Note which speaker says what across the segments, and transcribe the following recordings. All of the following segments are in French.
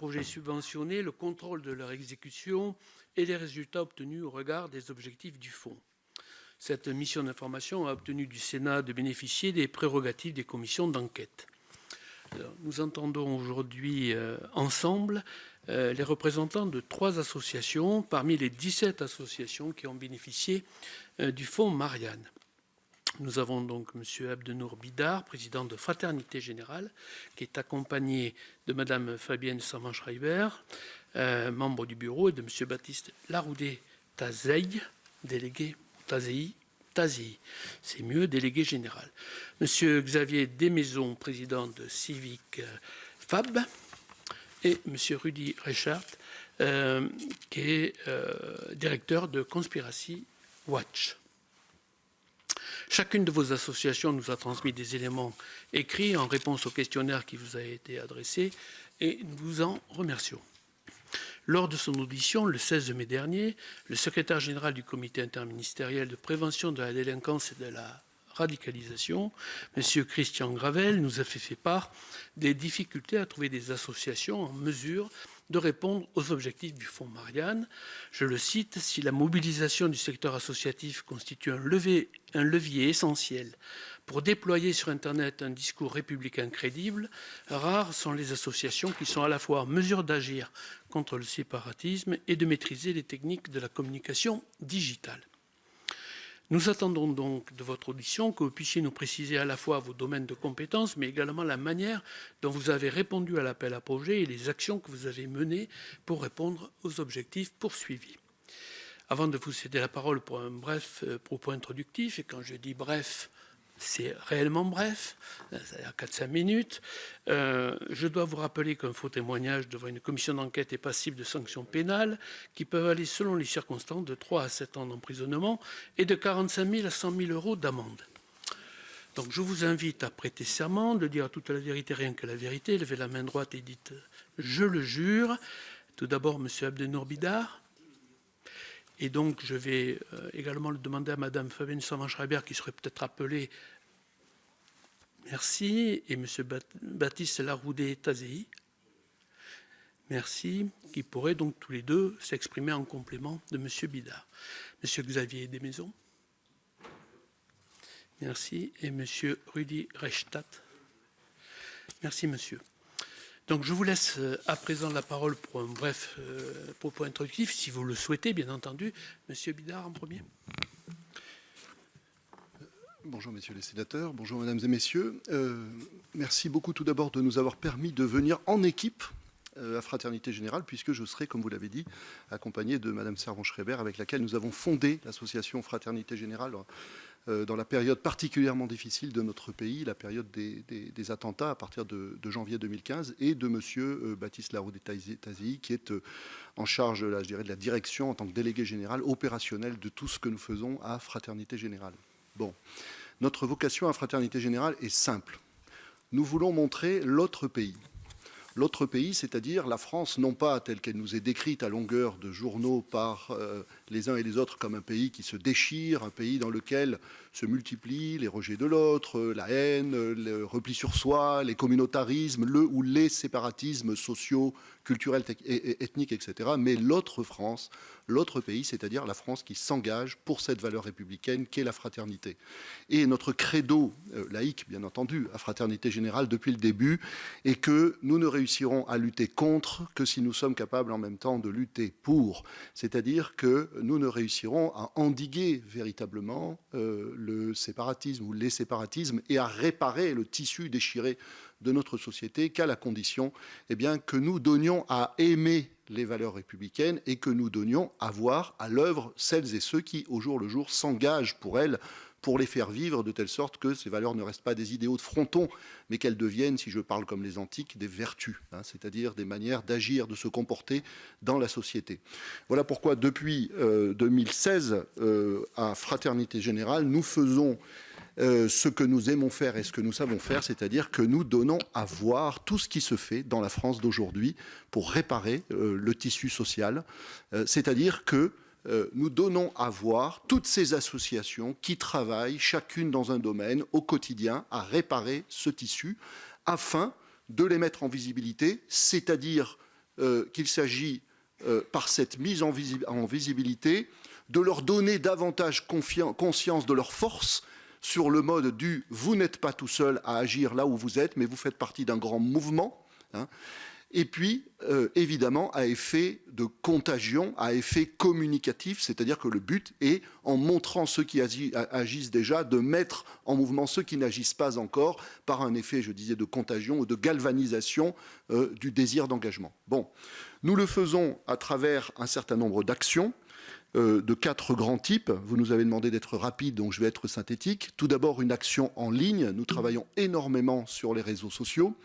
Speaker 1: projets subventionnés, le contrôle de leur exécution et les résultats obtenus au regard des objectifs du fonds. Cette mission d'information a obtenu du Sénat de bénéficier des prérogatives des commissions d'enquête. Nous entendons aujourd'hui ensemble les représentants de 3 associations parmi les 17 associations qui ont bénéficié du fonds Marianne. Nous avons donc M. Abdenour Bidar, président de Fraternité Générale, qui est accompagné de Mme Fabienne Saman-Schreiber, membre du bureau, et de M. Baptiste Laroudé-Tazeï, délégué Tazei, c'est mieux, délégué général. M. Xavier Desmaisons, président de Civic Fab, et M. Rudy Reichert, qui est directeur de Conspiracy Watch. Chacune de vos associations nous a transmis des éléments écrits en réponse au questionnaire qui vous a été adressé et nous vous en remercions. Lors de son audition, le 16 mai dernier, le secrétaire général du comité interministériel de prévention de la délinquance et de la radicalisation, M. Christian Gravel, nous a fait part des difficultés à trouver des associations en mesure de répondre aux objectifs du fonds Marianne. Je le cite, « Si la mobilisation du secteur associatif constitue un levier essentiel pour déployer sur Internet un discours républicain crédible, rares sont les associations qui sont à la fois en mesure d'agir contre le séparatisme et de maîtriser les techniques de la communication digitale. » Nous attendons donc de votre audition que vous puissiez nous préciser à la fois vos domaines de compétences, mais également la manière dont vous avez répondu à l'appel à projets et les actions que vous avez menées pour répondre aux objectifs poursuivis. Avant de vous céder la parole pour un bref propos introductif, et quand je dis bref, c'est réellement bref, c'est-à-dire 4-5 minutes. Je dois vous rappeler qu'un faux témoignage devant une commission d'enquête est passible de sanctions pénales qui peuvent aller, selon les circonstances, de 3 à 7 ans d'emprisonnement et de 45 000 à 100 000 euros d'amende. Donc je vous invite à prêter serment, de dire toute la vérité, rien que la vérité. Levez la main droite et dites « je le jure ». Tout d'abord, M. Abdenour Bidar. Et donc, je vais également le demander à Mme Fabienne Saman-Schreiber, qui serait peut-être appelée. Merci. Et M. Baptiste Laroudé-Tazeï. Merci. Qui pourraient donc tous les deux s'exprimer en complément de M. Bidar. M. Xavier Desmaisons. Merci. Et M. Rudy Reichstadt. Merci, monsieur. Donc je vous laisse à présent la parole pour un bref propos introductif, si vous le souhaitez, bien entendu. Monsieur Bidar en premier.
Speaker 2: Bonjour messieurs les sénateurs, bonjour mesdames et messieurs. Merci beaucoup tout d'abord de nous avoir permis de venir en équipe à Fraternité Générale, puisque je serai, comme vous l'avez dit, accompagné de madame Servan-Schreiber, avec laquelle nous avons fondé l'association Fraternité Générale dans la période particulièrement difficile de notre pays, la période des attentats à partir de janvier 2015, et de M. Baptiste Laroudé-Tazeï, qui est en charge, là, je dirais, de la direction en tant que délégué général opérationnel de tout ce que nous faisons à Fraternité Générale. Bon, notre vocation à Fraternité Générale est simple. Nous voulons montrer l'autre pays. L'autre pays, c'est-à-dire la France, non pas telle qu'elle nous est décrite à longueur de journaux par les uns et les autres comme un pays qui se déchire, un pays dans lequel se multiplient les rejets de l'autre, la haine, le repli sur soi, les communautarismes, le ou les séparatismes sociaux, culturels, ethniques, etc. Mais l'autre France, l'autre pays, c'est-à-dire la France qui s'engage pour cette valeur républicaine qu'est la fraternité. Et notre credo laïque, bien entendu, à Fraternité Générale depuis le début, est que nous ne réussirons à lutter contre que si nous sommes capables en même temps de lutter pour. C'est-à-dire que nous ne réussirons à endiguer véritablement le séparatisme ou les séparatismes et à réparer le tissu déchiré de notre société qu'à la condition que nous donnions à aimer les valeurs républicaines et que nous donnions à voir à l'œuvre celles et ceux qui, au jour le jour, s'engagent pour elles, pour les faire vivre de telle sorte que ces valeurs ne restent pas des idéaux de fronton, mais qu'elles deviennent, si je parle comme les antiques, des vertus, c'est-à-dire des manières d'agir, de se comporter dans la société. Voilà pourquoi, depuis 2016, à Fraternité Générale, nous faisons ce que nous aimons faire et ce que nous savons faire, c'est-à-dire que nous donnons à voir tout ce qui se fait dans la France d'aujourd'hui pour réparer le tissu social, c'est-à-dire que nous donnons à voir toutes ces associations qui travaillent, chacune dans un domaine, au quotidien, à réparer ce tissu, afin de les mettre en visibilité, c'est-à-dire qu'il s'agit, par cette mise en visibilité, de leur donner davantage conscience de leur force sur le mode du « vous n'êtes pas tout seul à agir là où vous êtes, mais vous faites partie d'un grand mouvement ». Et puis, évidemment, à effet de contagion, à effet communicatif, c'est-à-dire que le but est, en montrant ceux qui agissent déjà, de mettre en mouvement ceux qui n'agissent pas encore, par un effet, je disais, de contagion ou de galvanisation du désir d'engagement. Bon, nous le faisons à travers un certain nombre d'actions, de 4 grands types. Vous nous avez demandé d'être rapide, donc je vais être synthétique. Tout d'abord, une action en ligne. Nous travaillons énormément sur les réseaux sociaux.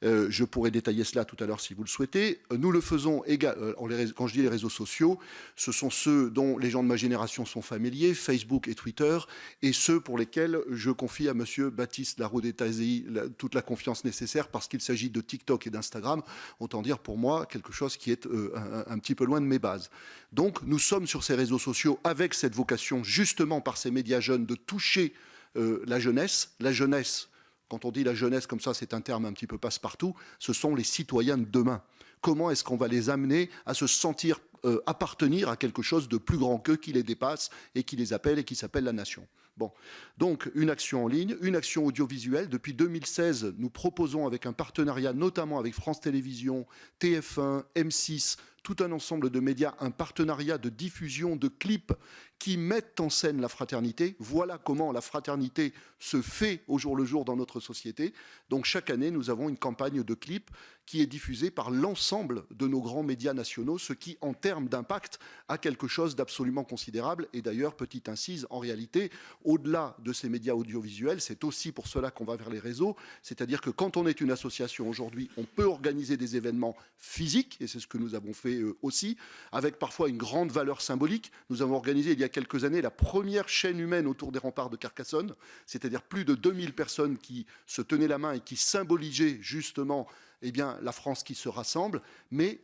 Speaker 2: Je pourrais détailler cela tout à l'heure si vous le souhaitez. Nous le faisons, quand je dis les réseaux sociaux, ce sont ceux dont les gens de ma génération sont familiers, Facebook et Twitter, et ceux pour lesquels je confie à monsieur Baptiste Larodé-Tazei toute la confiance nécessaire parce qu'il s'agit de TikTok et d'Instagram, autant dire pour moi quelque chose qui est un petit peu loin de mes bases. Donc nous sommes sur ces réseaux sociaux avec cette vocation, justement par ces médias jeunes, de toucher la jeunesse. La jeunesse, quand on dit la jeunesse comme ça, c'est un terme un petit peu passe-partout, ce sont les citoyens de demain. Comment est-ce qu'on va les amener à se sentir appartenir à quelque chose de plus grand qu'eux, qui les dépasse et qui les appelle et qui s'appelle la nation? Bon, donc une action en ligne, une action audiovisuelle. Depuis 2016, nous proposons avec un partenariat, notamment avec France Télévisions, TF1, M6, tout un ensemble de médias, un partenariat de diffusion de clips qui mettent en scène la fraternité. Voilà comment la fraternité se fait au jour le jour dans notre société. Donc chaque année, nous avons une campagne de clips qui est diffusée par l'ensemble de nos grands médias nationaux, ce qui, en termes d'impact, a quelque chose d'absolument considérable. Et d'ailleurs, petite incise, en réalité, au-delà de ces médias audiovisuels, c'est aussi pour cela qu'on va vers les réseaux. C'est-à-dire que quand on est une association aujourd'hui, on peut organiser des événements physiques, et c'est ce que nous avons fait aussi, avec parfois une grande valeur symbolique. Nous avons organisé il y a quelques années la première chaîne humaine autour des remparts de Carcassonne, c'est-à-dire plus de 2000 personnes qui se tenaient la main et qui symbolisaient justement la France qui se rassemble. Mais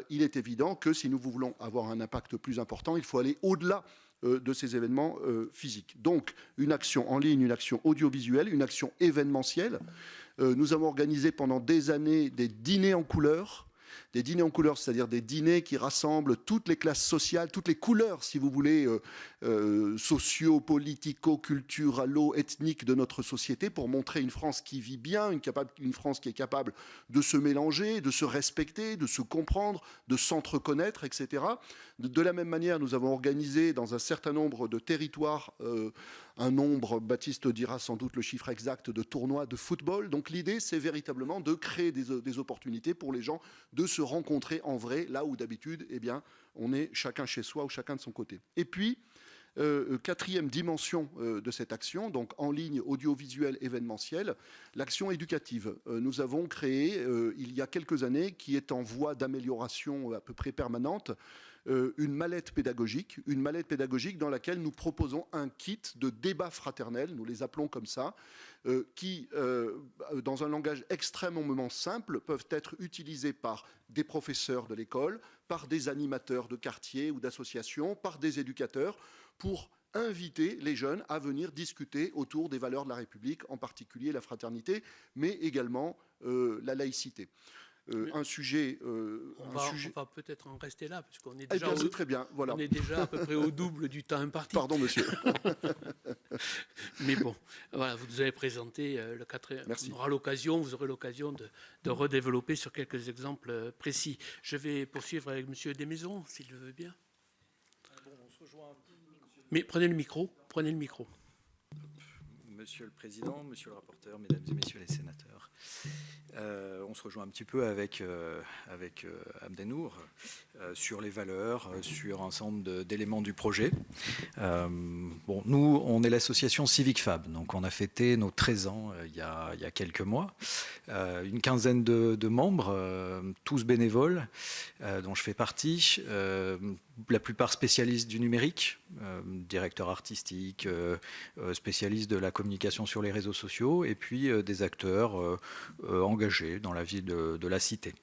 Speaker 2: il est évident que si nous voulons avoir un impact plus important, il faut aller au-delà de ces événements physiques. Donc, une action en ligne, une action audiovisuelle, une action événementielle. Nous avons organisé pendant des années des dîners en couleurs. Des dîners en couleurs, c'est-à-dire des dîners qui rassemblent toutes les classes sociales, toutes les couleurs, si vous voulez, socio, politico, culturalo, ethniques de notre société, pour montrer une France qui vit bien, une France qui est capable de se mélanger, de se respecter, de se comprendre, de s'entreconnaître, etc. De la même manière, nous avons organisé dans un certain nombre de territoires un nombre, Baptiste dira sans doute le chiffre exact, de tournois de football. Donc l'idée, c'est véritablement de créer des opportunités pour les gens de se rencontrer en vrai, là où d'habitude, on est chacun chez soi ou chacun de son côté. Et puis, quatrième dimension de cette action, donc en ligne, audiovisuelle, événementielle, l'action éducative. Nous avons créé, il y a quelques années, qui est en voie d'amélioration à peu près permanente, une mallette pédagogique dans laquelle nous proposons un kit de débat fraternel, nous les appelons comme ça, qui, dans un langage extrêmement simple, peuvent être utilisés par des professeurs de l'école, par des animateurs de quartier ou d'associations, par des éducateurs, pour inviter les jeunes à venir discuter autour des valeurs de la République, en particulier la fraternité, mais également la laïcité. Un sujet...
Speaker 1: on va peut-être en rester là, puisqu'on est déjà,
Speaker 2: très bien, voilà.
Speaker 1: On est déjà à peu près au double du temps imparti.
Speaker 2: Pardon, monsieur.
Speaker 1: Mais bon, voilà, vous nous avez présenté le quatrième.
Speaker 2: Merci.
Speaker 1: Vous aurez l'occasion de redévelopper sur quelques exemples précis. Je vais poursuivre avec monsieur Desmaisons, s'il le veut bien.
Speaker 3: Bon, on se rejoint un petit peu,
Speaker 1: Mais prenez le micro.
Speaker 3: Monsieur le Président, Monsieur le rapporteur, Mesdames et Messieurs les sénateurs, on se rejoint un petit peu avec Abdenour sur les valeurs, sur un ensemble d'éléments du projet. Bon, nous, on est l'association Civic Fab, donc on a fêté nos 13 ans il y a quelques mois. Une quinzaine de membres, tous bénévoles, dont je fais partie, la plupart spécialistes du numérique, directeurs artistiques, spécialistes de la communication sur les réseaux sociaux, et puis des acteurs engagés dans la vie de la cité.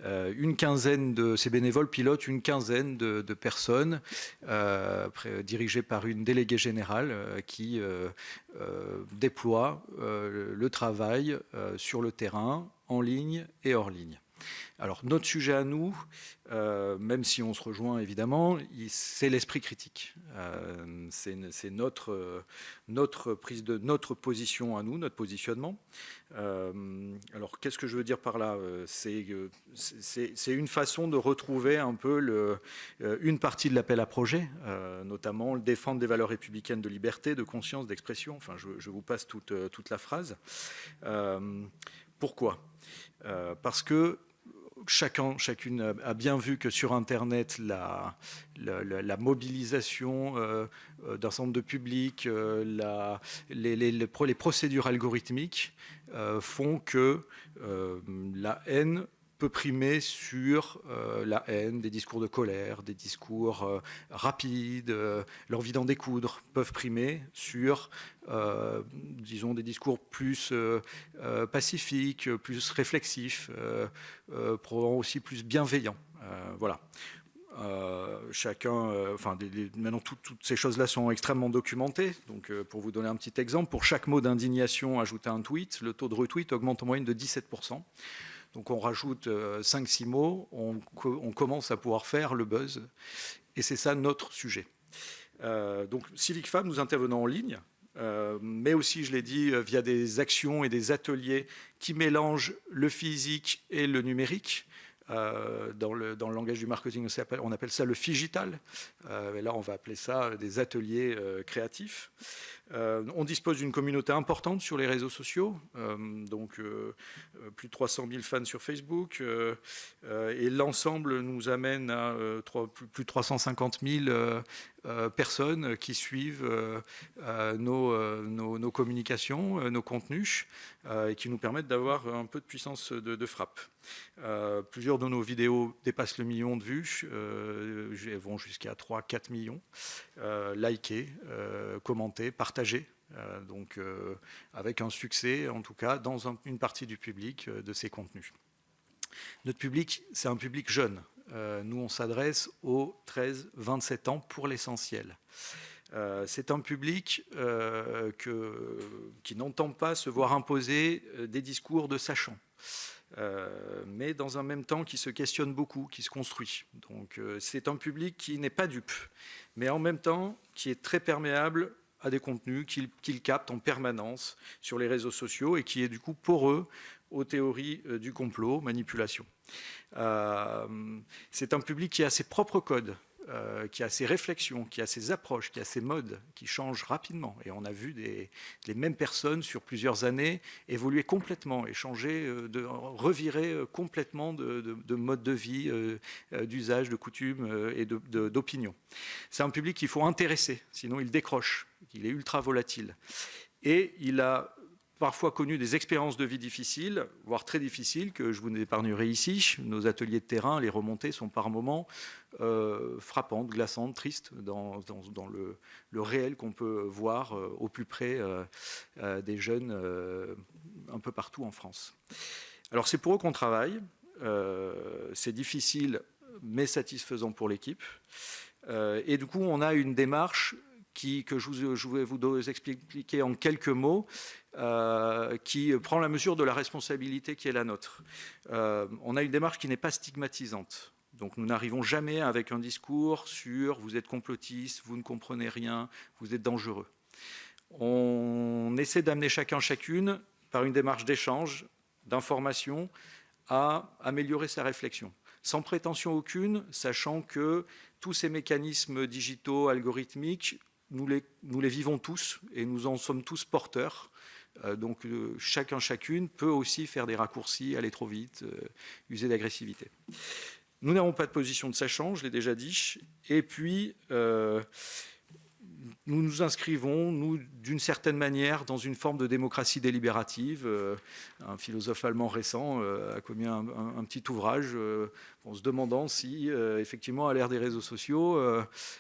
Speaker 3: Une quinzaine de ces bénévoles pilotent une quinzaine de personnes dirigées par une déléguée générale qui déploie le travail sur le terrain, en ligne et hors ligne. Alors, notre sujet à nous, même si on se rejoint évidemment, c'est l'esprit critique. C'est notre prise de notre position à nous, notre positionnement. Alors, qu'est-ce que je veux dire par là? C'est une façon de retrouver un peu une partie de l'appel à projet, notamment le défendre des valeurs républicaines de liberté, de conscience, d'expression. Enfin, je vous passe toute la phrase. Pourquoi? Parce que chacune a bien vu que sur Internet, la mobilisation d'un certain nombre de publics, les procédures algorithmiques font que la haine peut primer sur la haine, des discours de colère, des discours rapides, l'envie d'en découdre, peuvent primer sur, disons, des discours plus pacifiques, plus réflexifs, probablement aussi plus bienveillants. Voilà. Maintenant, toutes ces choses-là sont extrêmement documentées. Donc, pour vous donner un petit exemple, pour chaque mot d'indignation ajouté à un tweet, le taux de retweet augmente en moyenne de 17%. Donc on rajoute 5-6 mots, on commence à pouvoir faire le buzz. Et c'est ça notre sujet. Donc Civic Fab, nous intervenons en ligne, mais aussi, je l'ai dit, via des actions et des ateliers qui mélangent le physique et le numérique. Dans le langage du marketing, on appelle ça le figital. Et là, on va appeler ça des ateliers créatifs. On dispose d'une communauté importante sur les réseaux sociaux, donc plus de 300 000 fans sur Facebook, et l'ensemble nous amène à plus de 350 000 personnes qui suivent nos communications, nos contenus, et qui nous permettent d'avoir un peu de puissance de frappe. Plusieurs de nos vidéos dépassent le million de vues, elles vont jusqu'à 3-4 millions. Likez, commentez, partagez, donc avec un succès, en tout cas, dans une partie du public de ces contenus. Notre public, c'est un public jeune. Nous, on s'adresse aux 13-27 ans pour l'essentiel. C'est un public qui n'entend pas se voir imposer des discours de sachants. Mais dans un même temps qui se questionne beaucoup, qui se construit. Donc c'est un public qui n'est pas dupe, mais en même temps qui est très perméable à des contenus qu'il capte en permanence sur les réseaux sociaux et qui est du coup poreux aux théories du complot, manipulation. C'est un public qui a ses propres codes, qui a ses réflexions, qui a ses approches, qui a ses modes, qui changent rapidement. Et on a vu les mêmes personnes sur plusieurs années évoluer complètement et changer, revirer complètement de mode de vie, d'usage, de coutumes et d'opinion. C'est un public qu'il faut intéresser, sinon il décroche. Il est ultra volatile. Et il a parfois connu des expériences de vie difficiles, voire très difficiles, que je vous épargnerai ici. Nos ateliers de terrain, les remontées sont par moments frappantes, glaçantes, tristes, dans le réel qu'on peut voir au plus près des jeunes un peu partout en France. Alors c'est pour eux qu'on travaille. C'est difficile, mais satisfaisant pour l'équipe. Et du coup, on a une démarche que je vais vous expliquer en quelques mots, qui prend la mesure de la responsabilité qui est la nôtre. On a une démarche qui n'est pas stigmatisante. Donc nous n'arrivons jamais avec un discours sur « vous êtes complotiste, vous ne comprenez rien, vous êtes dangereux ». On essaie d'amener chacune, par une démarche d'échange, d'information, à améliorer sa réflexion. Sans prétention aucune, sachant que tous ces mécanismes digitaux, algorithmiques, nous les vivons tous et nous en sommes tous porteurs. Donc chacune peut aussi faire des raccourcis, aller trop vite, user d'agressivité. Nous n'avons pas de position de sachant, je l'ai déjà dit. Et puis, nous nous inscrivons, nous, d'une certaine manière, dans une forme de démocratie délibérative. Un philosophe allemand récent a commis un petit ouvrage en se demandant si, effectivement, à l'ère des réseaux sociaux,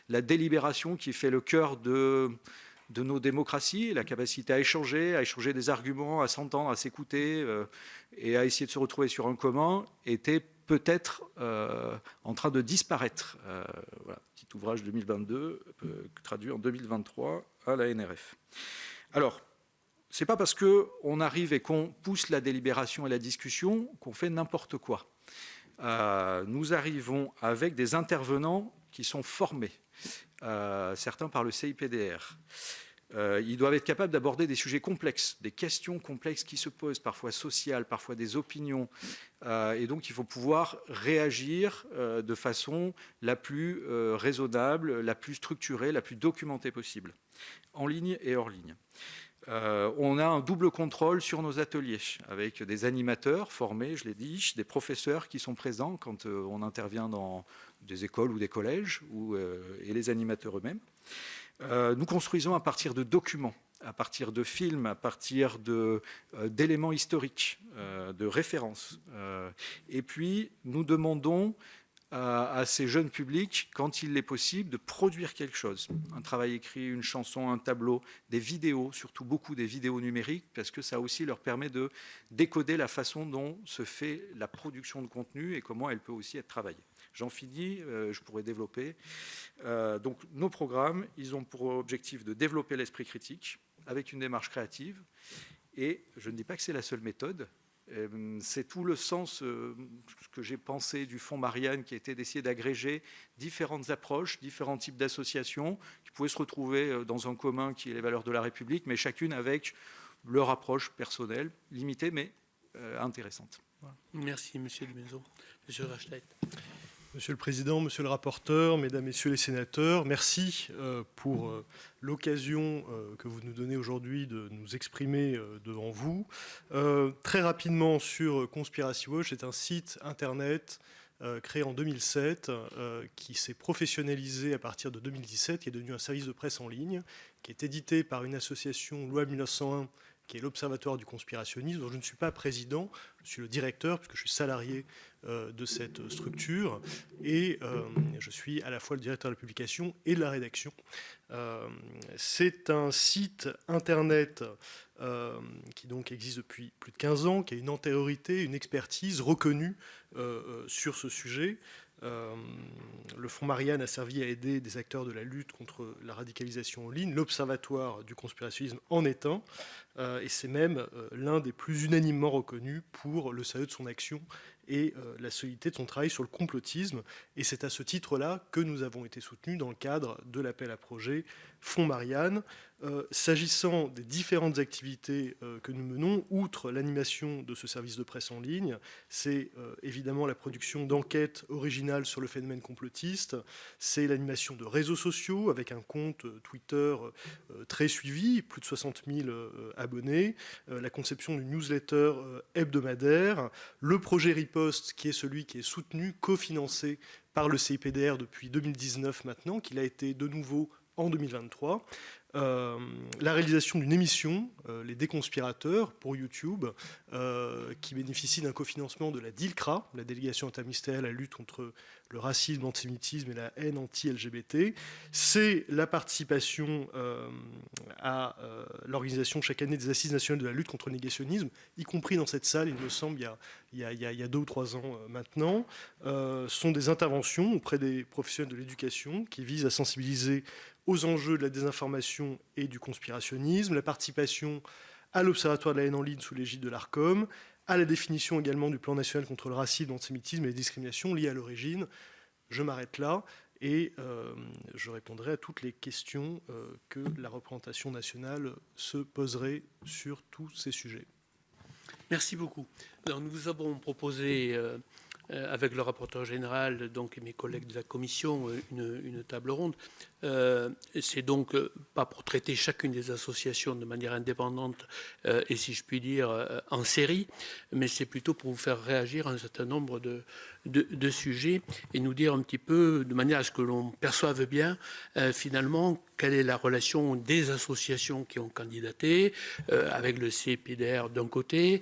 Speaker 3: la délibération qui fait le cœur de nos démocraties, la capacité à échanger des arguments, à s'entendre, à s'écouter et à essayer de se retrouver sur un commun, était peut-être en train de disparaître. Voilà, petit ouvrage 2022, traduit en 2023 à la NRF. Alors, ce n'est pas parce qu'on arrive et qu'on pousse la délibération et la discussion qu'on fait n'importe quoi. nous arrivons avec des intervenants qui sont formés, certains par le CIPDR. Ils doivent être capables d'aborder des sujets complexes, des questions complexes qui se posent, parfois sociales, parfois des opinions. Et donc, il faut pouvoir réagir de façon la plus raisonnable, la plus structurée, la plus documentée possible, en ligne et hors ligne. On a un double contrôle sur nos ateliers, avec des animateurs formés, je l'ai dit, des professeurs qui sont présents quand on intervient dans des écoles ou des collèges, et les animateurs eux-mêmes. Nous construisons à partir de documents, à partir de films, à partir d'éléments historiques, de références. Et puis, nous demandons à ces jeunes publics, quand il est possible, de produire quelque chose. Un travail écrit, une chanson, un tableau, des vidéos, surtout beaucoup des vidéos numériques, parce que ça aussi leur permet de décoder la façon dont se fait la production de contenu et comment elle peut aussi être travaillée. J'en finis, je pourrais développer. Donc nos programmes, ils ont pour objectif de développer l'esprit critique avec une démarche créative. Et je ne dis pas que c'est la seule méthode. C'est tout le sens que j'ai pensé du Fonds Marianne, qui était d'essayer d'agréger différentes approches, différents types d'associations qui pouvaient se retrouver dans un commun qui est les valeurs de la République, mais chacune avec leur approche personnelle, limitée mais intéressante.
Speaker 1: Voilà. Merci, Monsieur Dumézot. Monsieur Rachleit.
Speaker 4: Monsieur le Président, Monsieur le rapporteur, Mesdames, Messieurs les sénateurs, merci pour l'occasion que vous nous donnez aujourd'hui de nous exprimer devant vous. Très rapidement sur Conspiracy Watch, c'est un site internet créé en 2007 qui s'est professionnalisé à partir de 2017, qui est devenu un service de presse en ligne, qui est édité par une association Loi 1901, qui est l'Observatoire du conspirationnisme, dont je ne suis pas président, je suis le directeur, puisque je suis salarié de cette structure, et je suis à la fois le directeur de la publication et de la rédaction. C'est un site internet qui donc existe depuis plus de 15 ans, qui a une antériorité, une expertise reconnue sur ce sujet. Le Fonds Marianne a servi à aider des acteurs de la lutte contre la radicalisation en ligne. L'Observatoire du conspirationnisme en est un, et c'est même l'un des plus unanimement reconnus pour le sérieux de son action et la solidité de son travail sur le complotisme. Et c'est à ce titre-là que nous avons été soutenus dans le cadre de l'appel à projet Fonds Marianne. S'agissant des différentes activités que nous menons, outre l'animation de ce service de presse en ligne, c'est évidemment la production d'enquêtes originales sur le phénomène complotiste, c'est l'animation de réseaux sociaux avec un compte Twitter très suivi, plus de 60 000 abonnés, la conception d'une newsletter hebdomadaire, le projet Riposte qui est celui qui est soutenu, cofinancé par le CIPDR depuis 2019 maintenant, qu'il a été de nouveau en 2023, la réalisation d'une émission, Les Déconspirateurs, pour YouTube, qui bénéficie d'un cofinancement de la DILCRA, la délégation interministérielle à la lutte contre le racisme, l'antisémitisme et la haine anti-LGBT. C'est la participation à l'organisation chaque année des Assises nationales de la lutte contre le négationnisme, y compris dans cette salle, il me semble, il y a 2 ou 3 ans maintenant. Sont des interventions auprès des professionnels de l'éducation qui visent à sensibiliser aux enjeux de la désinformation et du conspirationnisme, la participation à l'Observatoire de la haine en ligne sous l'égide de l'ARCOM, à la définition également du plan national contre le racisme, l'antisémitisme et les discriminations liées à l'origine. Je m'arrête là et je répondrai à toutes les questions que la représentation nationale se poserait sur tous ces sujets.
Speaker 1: Merci beaucoup. Alors, nous vous avons proposé avec le rapporteur général donc, et mes collègues de la commission, une table ronde. C'est donc pas pour traiter chacune des associations de manière indépendante et si je puis dire en série, mais c'est plutôt pour vous faire réagir à un certain nombre de sujets et nous dire un petit peu, de manière à ce que l'on perçoive bien finalement quelle est la relation des associations qui ont candidaté avec le CIPDR d'un côté,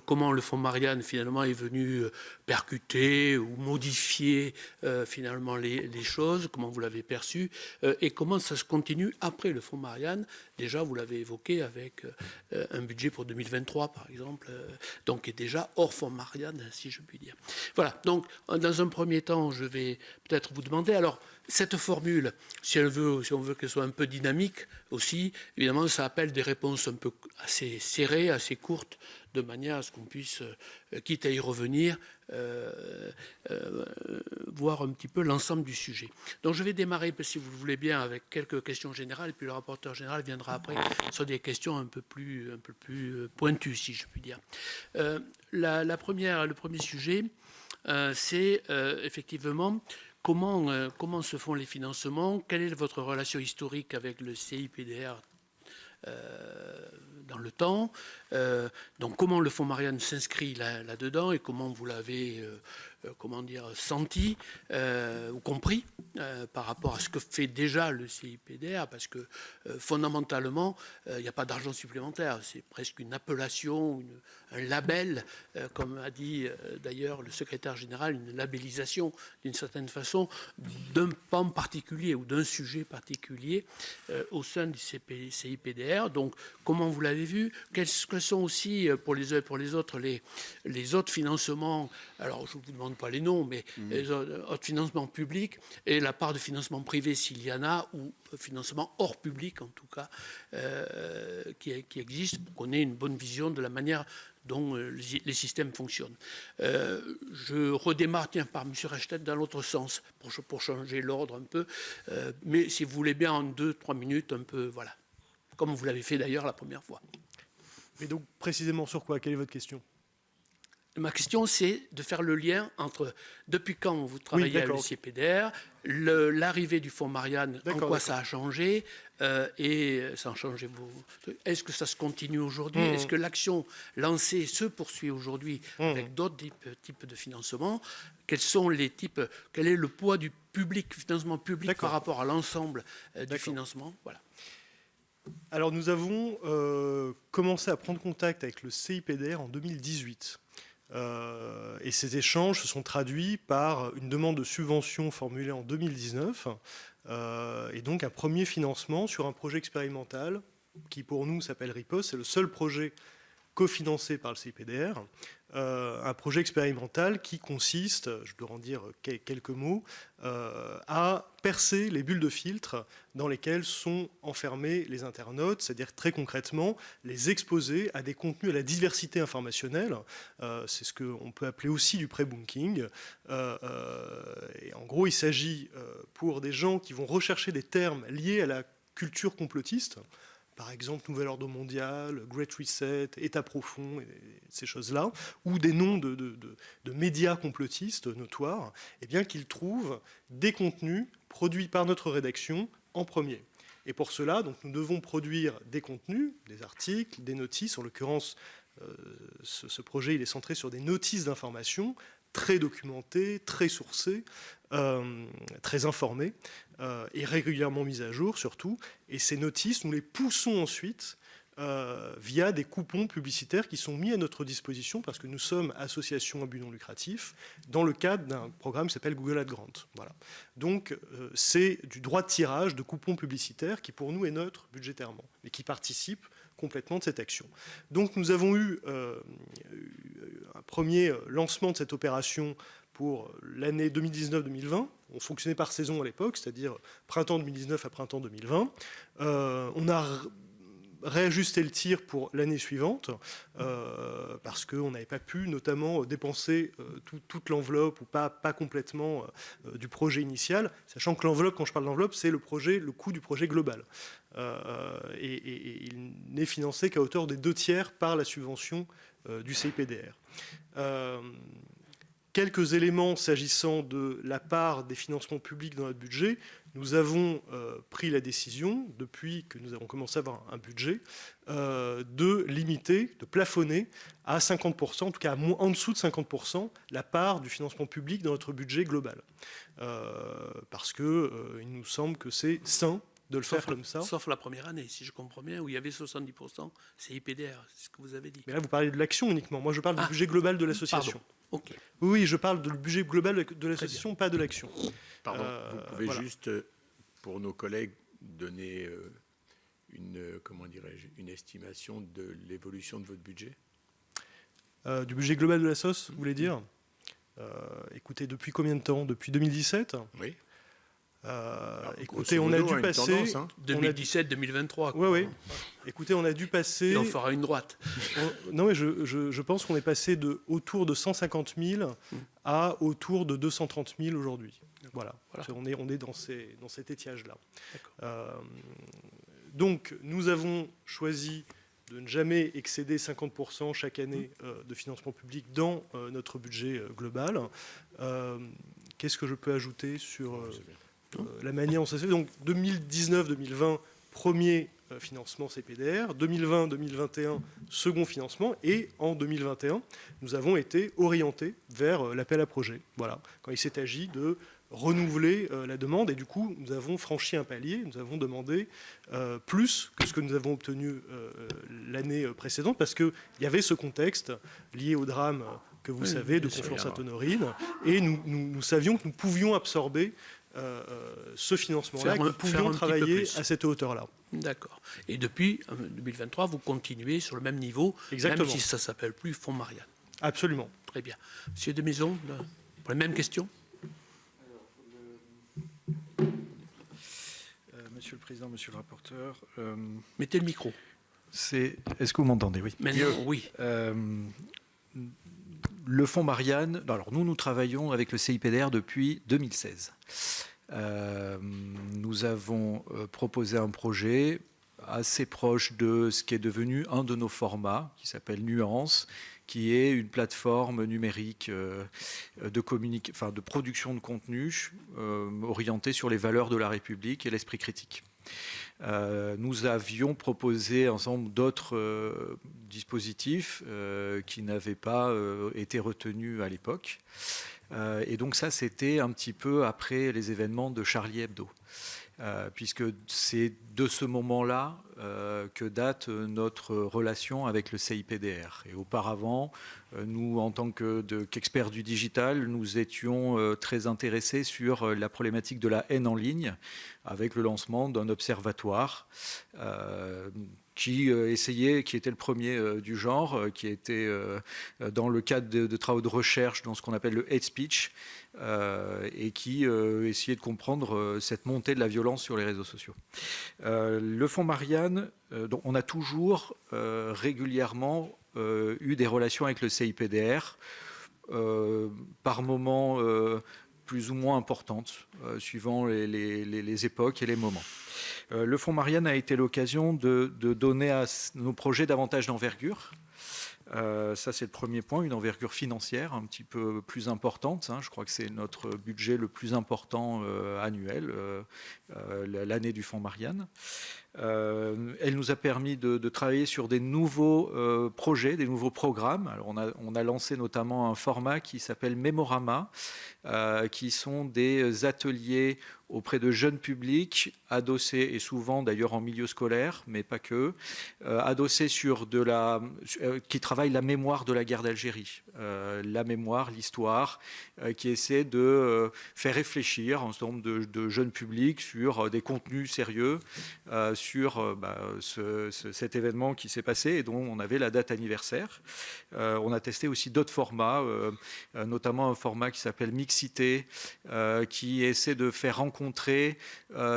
Speaker 1: comment le Fonds Marianne finalement est venu percuter ou modifier finalement les choses, comment vous l'avez perçu et comment ça se continue après le Fonds Marianne. Déjà, vous l'avez évoqué avec un budget pour 2023, par exemple, donc qui est déjà hors Fonds Marianne, si je puis dire. Voilà, donc dans un premier temps, je vais peut-être vous demander, alors, cette formule, si on veut qu'elle soit un peu dynamique aussi, évidemment, ça appelle des réponses un peu assez serrées, assez courtes. de manière à ce qu'on puisse, quitte à y revenir, voir un petit peu l'ensemble du sujet. Donc je vais démarrer, si vous le voulez bien, avec quelques questions générales, et puis le rapporteur général viendra après sur des questions un peu plus pointues, si je puis dire. Le premier sujet, c'est effectivement comment se font les financements, quelle est votre relation historique avec le CIPDR dans le temps, donc comment le fonds Marianne s'inscrit là-dedans et comment vous l'avez senti ou compris par rapport à ce que fait déjà le CIPDR, parce que fondamentalement il n'y a pas d'argent supplémentaire, c'est presque une appellation, un label, comme a dit d'ailleurs le secrétaire général, une labellisation d'une certaine façon d'un pan particulier ou d'un sujet particulier au sein du CIPDR. Donc comment vous l'avez vu, quels sont aussi pour les uns et pour les autres autres financements, alors je ne vous demande pas les noms, mais les autres financements publics et la part de financement privé s'il y en a, ou financement hors public en tout cas, qui existe pour qu'on ait une bonne vision de la manière dont les systèmes fonctionnent. Je redémarre par M. Rechtet dans l'autre sens, pour changer l'ordre un peu, mais si vous voulez bien en 2-3 minutes, un peu, voilà, comme vous l'avez fait d'ailleurs la première fois.
Speaker 4: Mais donc précisément sur quoi? Quelle est votre question?
Speaker 1: Ma question, c'est de faire le lien entre depuis quand vous travaillez à l'UCPDR, l'arrivée du fonds Marianne, en quoi ça a changé, et ça a changé. Est-ce que ça se continue aujourd'hui? Est-ce que l'action lancée se poursuit aujourd'hui avec d'autres types de financement? Quels sont les types? Quel est le poids du public, financement public par rapport à l'ensemble du financement? Voilà.
Speaker 4: Alors nous avons commencé à prendre contact avec le CIPDR en 2018. Et ces échanges se sont traduits par une demande de subvention formulée en 2019 et donc un premier financement sur un projet expérimental qui pour nous s'appelle RIPOS. C'est le seul projet cofinancé par le CIPDR, un projet expérimental qui consiste, je dois en dire quelques mots, à percer les bulles de filtre dans lesquelles sont enfermés les internautes, c'est-à-dire très concrètement les exposer à des contenus à la diversité informationnelle. C'est ce qu'on peut appeler aussi du pré-bunking. Et en gros, il s'agit pour des gens qui vont rechercher des termes liés à la culture complotiste, par exemple Nouvel Ordre Mondial, Great Reset, État profond, et ces choses-là, ou des noms de médias complotistes notoires, eh bien qu'ils trouvent des contenus produits par notre rédaction en premier. Et pour cela, donc, nous devons produire des contenus, des articles, des notices. En l'occurrence, ce projet il est centré sur des notices d'information très documentées, très sourcées, très informées, et régulièrement mises à jour surtout. Et ces notices, nous les poussons ensuite via des coupons publicitaires qui sont mis à notre disposition parce que nous sommes association à but non lucratif dans le cadre d'un programme qui s'appelle Google Ad Grant. Voilà. Donc c'est du droit de tirage de coupons publicitaires qui pour nous est neutre budgétairement, mais qui participe complètement de cette action. Donc nous avons eu un premier lancement de cette opération pour l'année 2019-2020. On fonctionnait par saison à l'époque, c'est-à-dire printemps 2019 à printemps 2020. On a réajusté le tir pour l'année suivante parce qu'on n'avait pas pu notamment dépenser toute l'enveloppe ou pas complètement du projet initial, sachant que l'enveloppe, quand je parle d'enveloppe, c'est le coût du projet global. Et il n'est financé qu'à hauteur des 2/3 par la subvention du CIPDR. Quelques éléments s'agissant de la part des financements publics dans notre budget. Nous avons pris la décision, depuis que nous avons commencé à avoir un budget, de limiter, de plafonner à 50%, en tout cas en dessous de 50%, la part du financement public dans notre budget global. Parce qu'il nous semble que c'est sain de le faire comme ça.
Speaker 1: Sauf la première année, si je comprends bien, où il y avait 70%, c'est IPDR, c'est ce que vous avez dit.
Speaker 4: Mais là, vous parlez de l'action uniquement. Moi, je parle du budget global de l'association.
Speaker 1: Okay.
Speaker 4: Oui, je parle du budget global de l'association, pas de l'action.
Speaker 5: Pardon, vous pouvez juste, pour nos collègues, donner une estimation de l'évolution de votre budget?
Speaker 4: Du budget global de la SOS, vous voulez dire? Écoutez, depuis combien de temps? Depuis 2017?
Speaker 5: Oui.
Speaker 4: Écoutez, on a dû passer...
Speaker 1: 2017-2023.
Speaker 4: Oui. Écoutez, on a dû passer...
Speaker 1: Et on fera une droite.
Speaker 4: Non, mais je pense qu'on est passé autour de 150 000 à autour de 230 000 aujourd'hui. Voilà. On est dans cet étiage-là. Donc, nous avons choisi de ne jamais excéder 50% chaque année de financement public dans notre budget global. Qu'est-ce que je peux ajouter sur la manière dont ça se fait? Donc, 2019-2020, premier financement CPDR, 2020-2021, second financement, et en 2021, nous avons été orientés vers l'appel à projet. Voilà, quand il s'est agi de renouveler la demande, et du coup, nous avons franchi un palier, nous avons demandé plus que ce que nous avons obtenu l'année précédente, parce qu'il y avait ce contexte lié au drame que vous savez de Conflans-Sainte-Honorine, et nous savions que nous pouvions absorber ce financement-là, et que nous pouvions travailler à cette hauteur-là.
Speaker 1: D'accord. Et depuis 2023, vous continuez sur le même niveau,
Speaker 4: Exactement.
Speaker 1: même si ça ne s'appelle plus Fonds Marianne.
Speaker 4: Absolument.
Speaker 1: Très bien. Monsieur Desmaisons, pour la même question.
Speaker 3: Monsieur le Président, Monsieur le rapporteur.
Speaker 1: Mettez le micro.
Speaker 3: Est-ce que vous m'entendez? Oui.
Speaker 1: Maintenant, oui.
Speaker 3: Le fonds Marianne, alors nous travaillons avec le CIPDR depuis 2016. Nous avons proposé un projet assez proche de ce qui est devenu un de nos formats, qui s'appelle Nuance, qui est une plateforme numérique de production de contenu orientée sur les valeurs de la République et l'esprit critique. Nous avions proposé un certain nombre d'autres dispositifs qui n'avaient pas été retenus à l'époque. Et donc ça, c'était un petit peu après les événements de Charlie Hebdo. Puisque c'est de ce moment-là que date notre relation avec le CIPDR. Et auparavant, nous, en tant qu'experts du digital, nous étions très intéressés sur la problématique de la haine en ligne, avec le lancement d'un observatoire qui était le premier du genre, qui était dans le cadre de travaux de recherche dans ce qu'on appelle le hate speech, et qui essayait de comprendre cette montée de la violence sur les réseaux sociaux. Le fonds Marianne, donc on a toujours régulièrement eu des relations avec le CIPDR, par moments plus ou moins importantes, suivant les époques et les moments. Le fonds Marianne a été l'occasion de donner à nos projets davantage d'envergure. Ça, c'est le premier point, une envergure financière un petit peu plus importante. Je crois que c'est notre budget le plus important annuel, l'année du fonds Marianne. Elle nous a permis de travailler sur des nouveaux projets, des nouveaux programmes. Alors on a lancé notamment un format qui s'appelle Mémorama, qui sont des ateliers auprès de jeunes publics, adossés, et souvent d'ailleurs en milieu scolaire, mais pas que, adossés sur qui travaillent la mémoire de la guerre d'Algérie, la mémoire, l'histoire, qui essaie de faire réfléchir un certain nombre de jeunes publics sur des contenus sérieux, sur cet événement qui s'est passé et dont on avait la date anniversaire. On a testé aussi d'autres formats, notamment un format qui s'appelle Mixité, qui essaie de faire rencontrer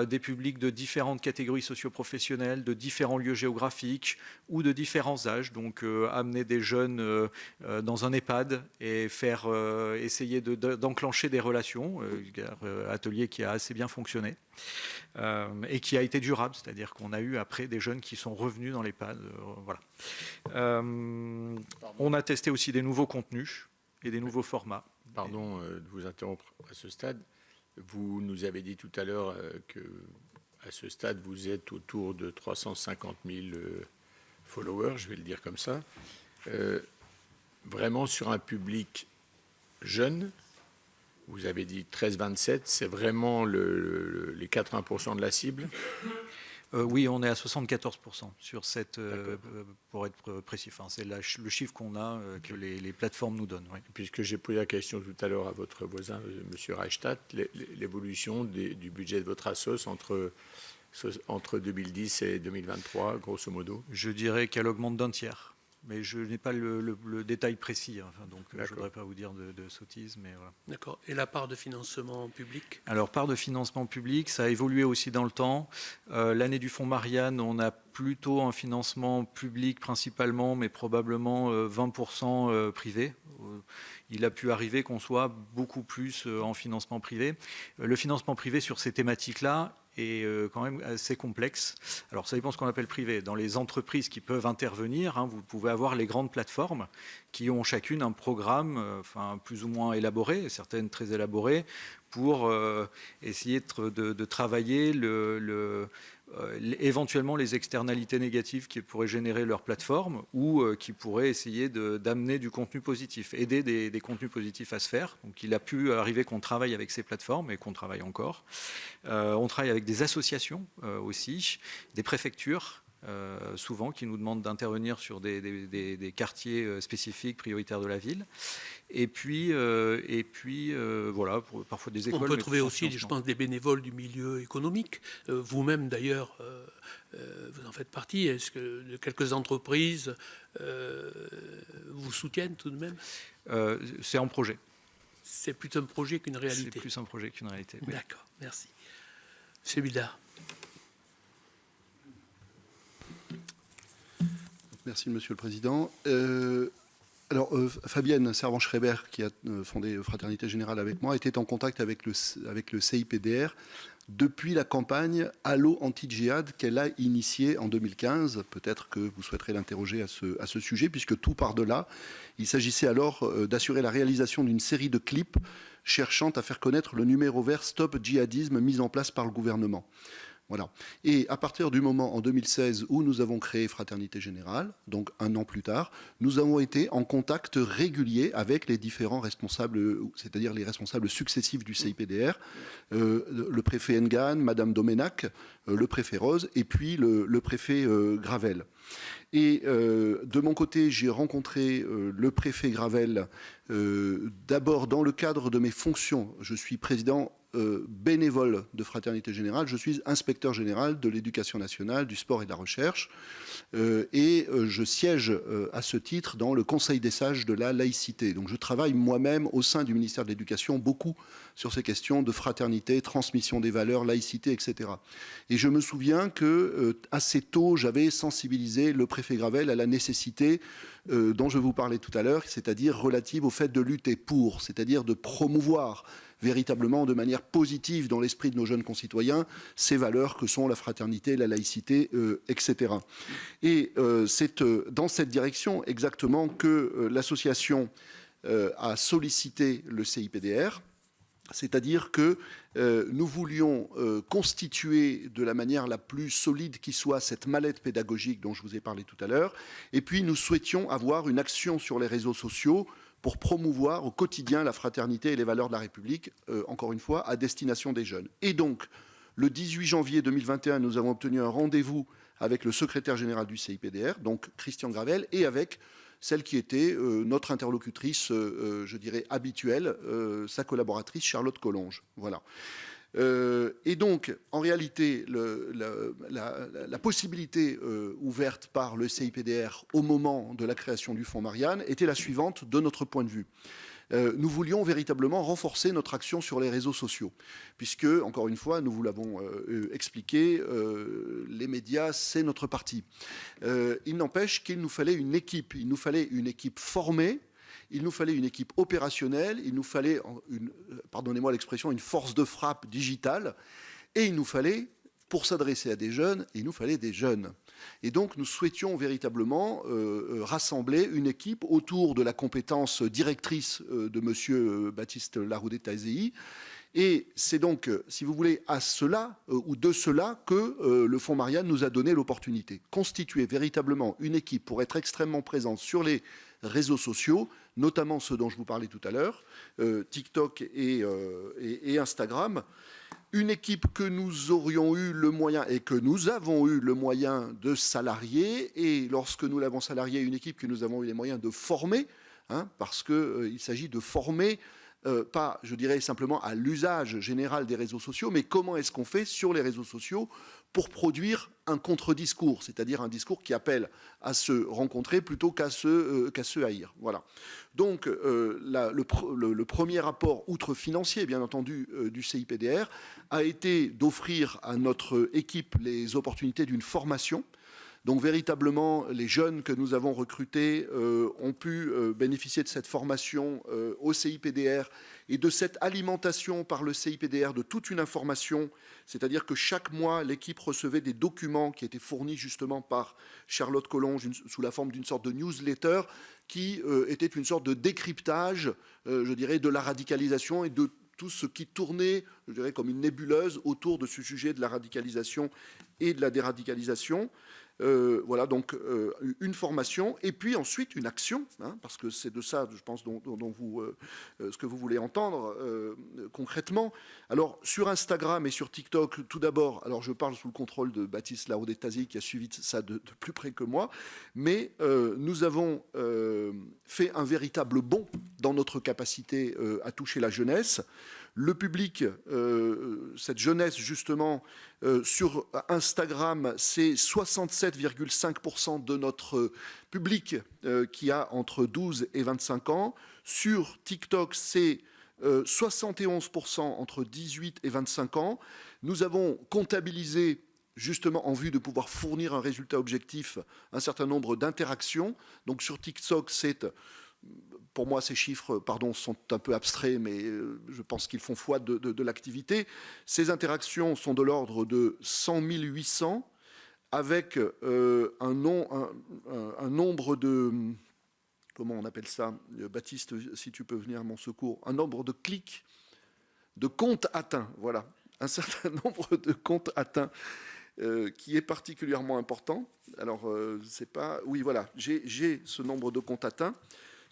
Speaker 3: des publics de différentes catégories socio-professionnelles, de différents lieux géographiques ou de différents âges. Donc amener des jeunes dans un EHPAD et faire essayer d'enclencher des relations, atelier qui a assez bien fonctionné. Et qui a été durable, c'est-à-dire qu'on a eu après des jeunes qui sont revenus dans l'EHPAD. Voilà. On a testé aussi des nouveaux contenus et des nouveaux formats.
Speaker 5: Pardon de vous interrompre à ce stade. Vous nous avez dit tout à l'heure qu'à ce stade, vous êtes autour de 350 000 followers, je vais le dire comme ça. Vraiment sur un public jeune, vous avez dit 13-27, c'est vraiment les 80% de la cible?
Speaker 3: Oui, on est à 74% sur cette, pour être précis. Enfin, c'est le chiffre qu'on a, que les plateformes nous donnent. Oui.
Speaker 5: Puisque j'ai posé la question tout à l'heure à votre voisin, M. Reichstadt, l'évolution du budget de votre assos entre 2010 et 2023, grosso modo?
Speaker 3: Je dirais qu'elle augmente d'un tiers. mais je n'ai pas le détail précis, hein, enfin, donc je ne
Speaker 5: D'accord.
Speaker 3: voudrais pas vous dire de sottises, mais voilà.
Speaker 1: D'accord. Et la part de financement public?
Speaker 3: Alors, part de financement public, ça a évolué aussi dans le temps. L'année du fonds Marianne, on a plutôt un financement public principalement, mais probablement 20% privé. Il a pu arriver qu'on soit beaucoup plus en financement privé. Le financement privé sur ces thématiques-là est quand même assez complexe. Alors, ça dépend ce qu'on appelle privé. Dans les entreprises qui peuvent intervenir, hein, vous pouvez avoir les grandes plateformes qui ont chacune un programme enfin, plus ou moins élaboré, certaines très élaborées, pour essayer de travailler éventuellement les externalités négatives qui pourraient générer leur plateforme ou qui pourraient essayer d'amener du contenu positif, aider des contenus positifs à se faire. Donc il a pu arriver qu'on travaille avec ces plateformes et qu'on travaille encore. On travaille avec des associations aussi, des préfectures, souvent qui nous demandent d'intervenir sur des quartiers spécifiques prioritaires de la ville. Et puis voilà, parfois des écoles.
Speaker 1: On peut trouver aussi, je pense, des bénévoles du milieu économique. Vous-même, d'ailleurs, vous en faites partie. Est-ce que quelques entreprises vous soutiennent tout de même?
Speaker 3: C'est en projet.
Speaker 1: C'est plus un projet qu'une réalité.
Speaker 3: C'est plus un projet qu'une réalité. Oui.
Speaker 1: D'accord, merci. Monsieur Bidard.
Speaker 2: Merci, Monsieur le Président. Alors, Fabienne Servan-Schreiber, qui a fondé Fraternité Générale avec moi, était en contact avec le CIPDR depuis la campagne Allo Anti-Djihad qu'elle a initiée en 2015. Peut-être que vous souhaiterez l'interroger à ce sujet, puisque tout part de là. Il s'agissait alors d'assurer la réalisation d'une série de clips cherchant à faire connaître le numéro vert Stop Djihadisme mis en place par le gouvernement. Voilà. Et à partir du moment en 2016 où nous avons créé Fraternité Générale, donc un an plus tard, nous avons été en contact régulier avec les différents responsables, c'est-à-dire les responsables successifs du CIPDR, le préfet Engan, Madame Domenac, le préfet Rose et puis le préfet Gravel. Et de mon côté, j'ai rencontré le préfet Gravel d'abord dans le cadre de mes fonctions. Je suis président bénévole de Fraternité Générale, je suis inspecteur général de l'éducation nationale, du sport et de la recherche, et je siège à ce titre dans le Conseil des sages de la laïcité. Donc je travaille moi-même au sein du ministère de l'Éducation beaucoup sur ces questions de fraternité, transmission des valeurs, laïcité, etc. Et je me souviens que assez tôt, j'avais sensibilisé le préfet Gravel à la nécessité dont je vous parlais tout à l'heure, c'est-à-dire relative au fait de lutter pour, c'est-à-dire de promouvoir véritablement de manière positive dans l'esprit de nos jeunes concitoyens ces valeurs que sont la fraternité, la laïcité, etc. Et c'est dans cette direction exactement que l'association a sollicité le CIPDR, c'est-à-dire que nous voulions constituer de la manière la plus solide qui soit cette mallette pédagogique dont je vous ai parlé tout à l'heure, et puis nous souhaitions avoir une action sur les réseaux sociaux pour promouvoir au quotidien la fraternité et les valeurs de la République, encore une fois, à destination des jeunes. Et donc, le 18 janvier 2021, nous avons obtenu un rendez-vous avec le secrétaire général du CIPDR, donc Christian Gravel, et avec celle qui était notre interlocutrice, je dirais, habituelle, sa collaboratrice Charlotte Collonge. Voilà. Et donc, en réalité, la possibilité ouverte par le CIPDR au moment de la création du fonds Marianne était la suivante de notre point de vue. Nous voulions véritablement renforcer notre action sur les réseaux sociaux, puisque, encore une fois, nous vous l'avons expliqué, les médias, c'est notre parti. Il n'empêche qu'il nous fallait une équipe. Il nous fallait une équipe formée. Il nous fallait une équipe opérationnelle, il nous fallait, pardonnez-moi l'expression, une force de frappe digitale, et il nous fallait, pour s'adresser à des jeunes, il nous fallait des jeunes. Et donc nous souhaitions véritablement rassembler une équipe autour de la compétence directrice de M. Baptiste Laroudet-Tazei. Et c'est donc, si vous voulez, à cela, ou de cela, que le Fonds Marianne nous a donné l'opportunité. Constituer véritablement une équipe pour être extrêmement présente sur les réseaux sociaux, notamment ceux dont je vous parlais tout à l'heure, TikTok et Instagram. Une équipe que nous aurions eu le moyen, et que nous avons eu le moyen de salarier, et lorsque nous l'avons salarié, une équipe que nous avons eu les moyens de former, hein, parce qu'il s'agit de former pas, je dirais, simplement à l'usage général des réseaux sociaux, mais comment est-ce qu'on fait sur les réseaux sociaux pour produire un contre-discours, c'est-à-dire un discours qui appelle à se rencontrer plutôt qu'à se haïr. Voilà. Donc, le premier rapport, outre financier, bien entendu, du CIPDR, a été d'offrir à notre équipe les opportunités d'une formation. Donc véritablement, les jeunes que nous avons recrutés ont pu bénéficier de cette formation au CIPDR et de cette alimentation par le CIPDR de toute une information, c'est-à-dire que chaque mois, l'équipe recevait des documents qui étaient fournis justement par Charlotte Collonges sous la forme d'une sorte de newsletter qui était une sorte de décryptage, je dirais, de la radicalisation et de tout ce qui tournait, je dirais, comme une nébuleuse autour de ce sujet de la radicalisation et de la déradicalisation. Voilà, donc une formation et puis ensuite une action, hein, parce que c'est de ça, je pense, dont vous, ce que vous voulez entendre concrètement. Alors, sur Instagram et sur TikTok, tout d'abord, alors je parle sous le contrôle de Baptiste Larodé-Tazi, qui a suivi ça de plus près que moi, mais nous avons fait un véritable bond dans notre capacité à toucher la jeunesse. Le public, cette jeunesse justement, sur Instagram, c'est 67,5% de notre public qui a entre 12 et 25 ans. Sur TikTok, c'est 71% entre 18 et 25 ans. Nous avons comptabilisé, justement en vue de pouvoir fournir un résultat objectif, un certain nombre d'interactions. Donc sur TikTok, c'est... Pour moi, ces chiffres, pardon, sont un peu abstraits, mais je pense qu'ils font foi de l'activité. Ces interactions sont de l'ordre de 100 800, avec un nombre de... Comment on appelle ça? Baptiste, si tu peux venir à mon secours. Un nombre de clics, de comptes atteints, voilà. Un certain nombre de comptes atteints qui est particulièrement important. Alors, c'est pas... Oui, voilà, j'ai ce nombre de comptes atteints.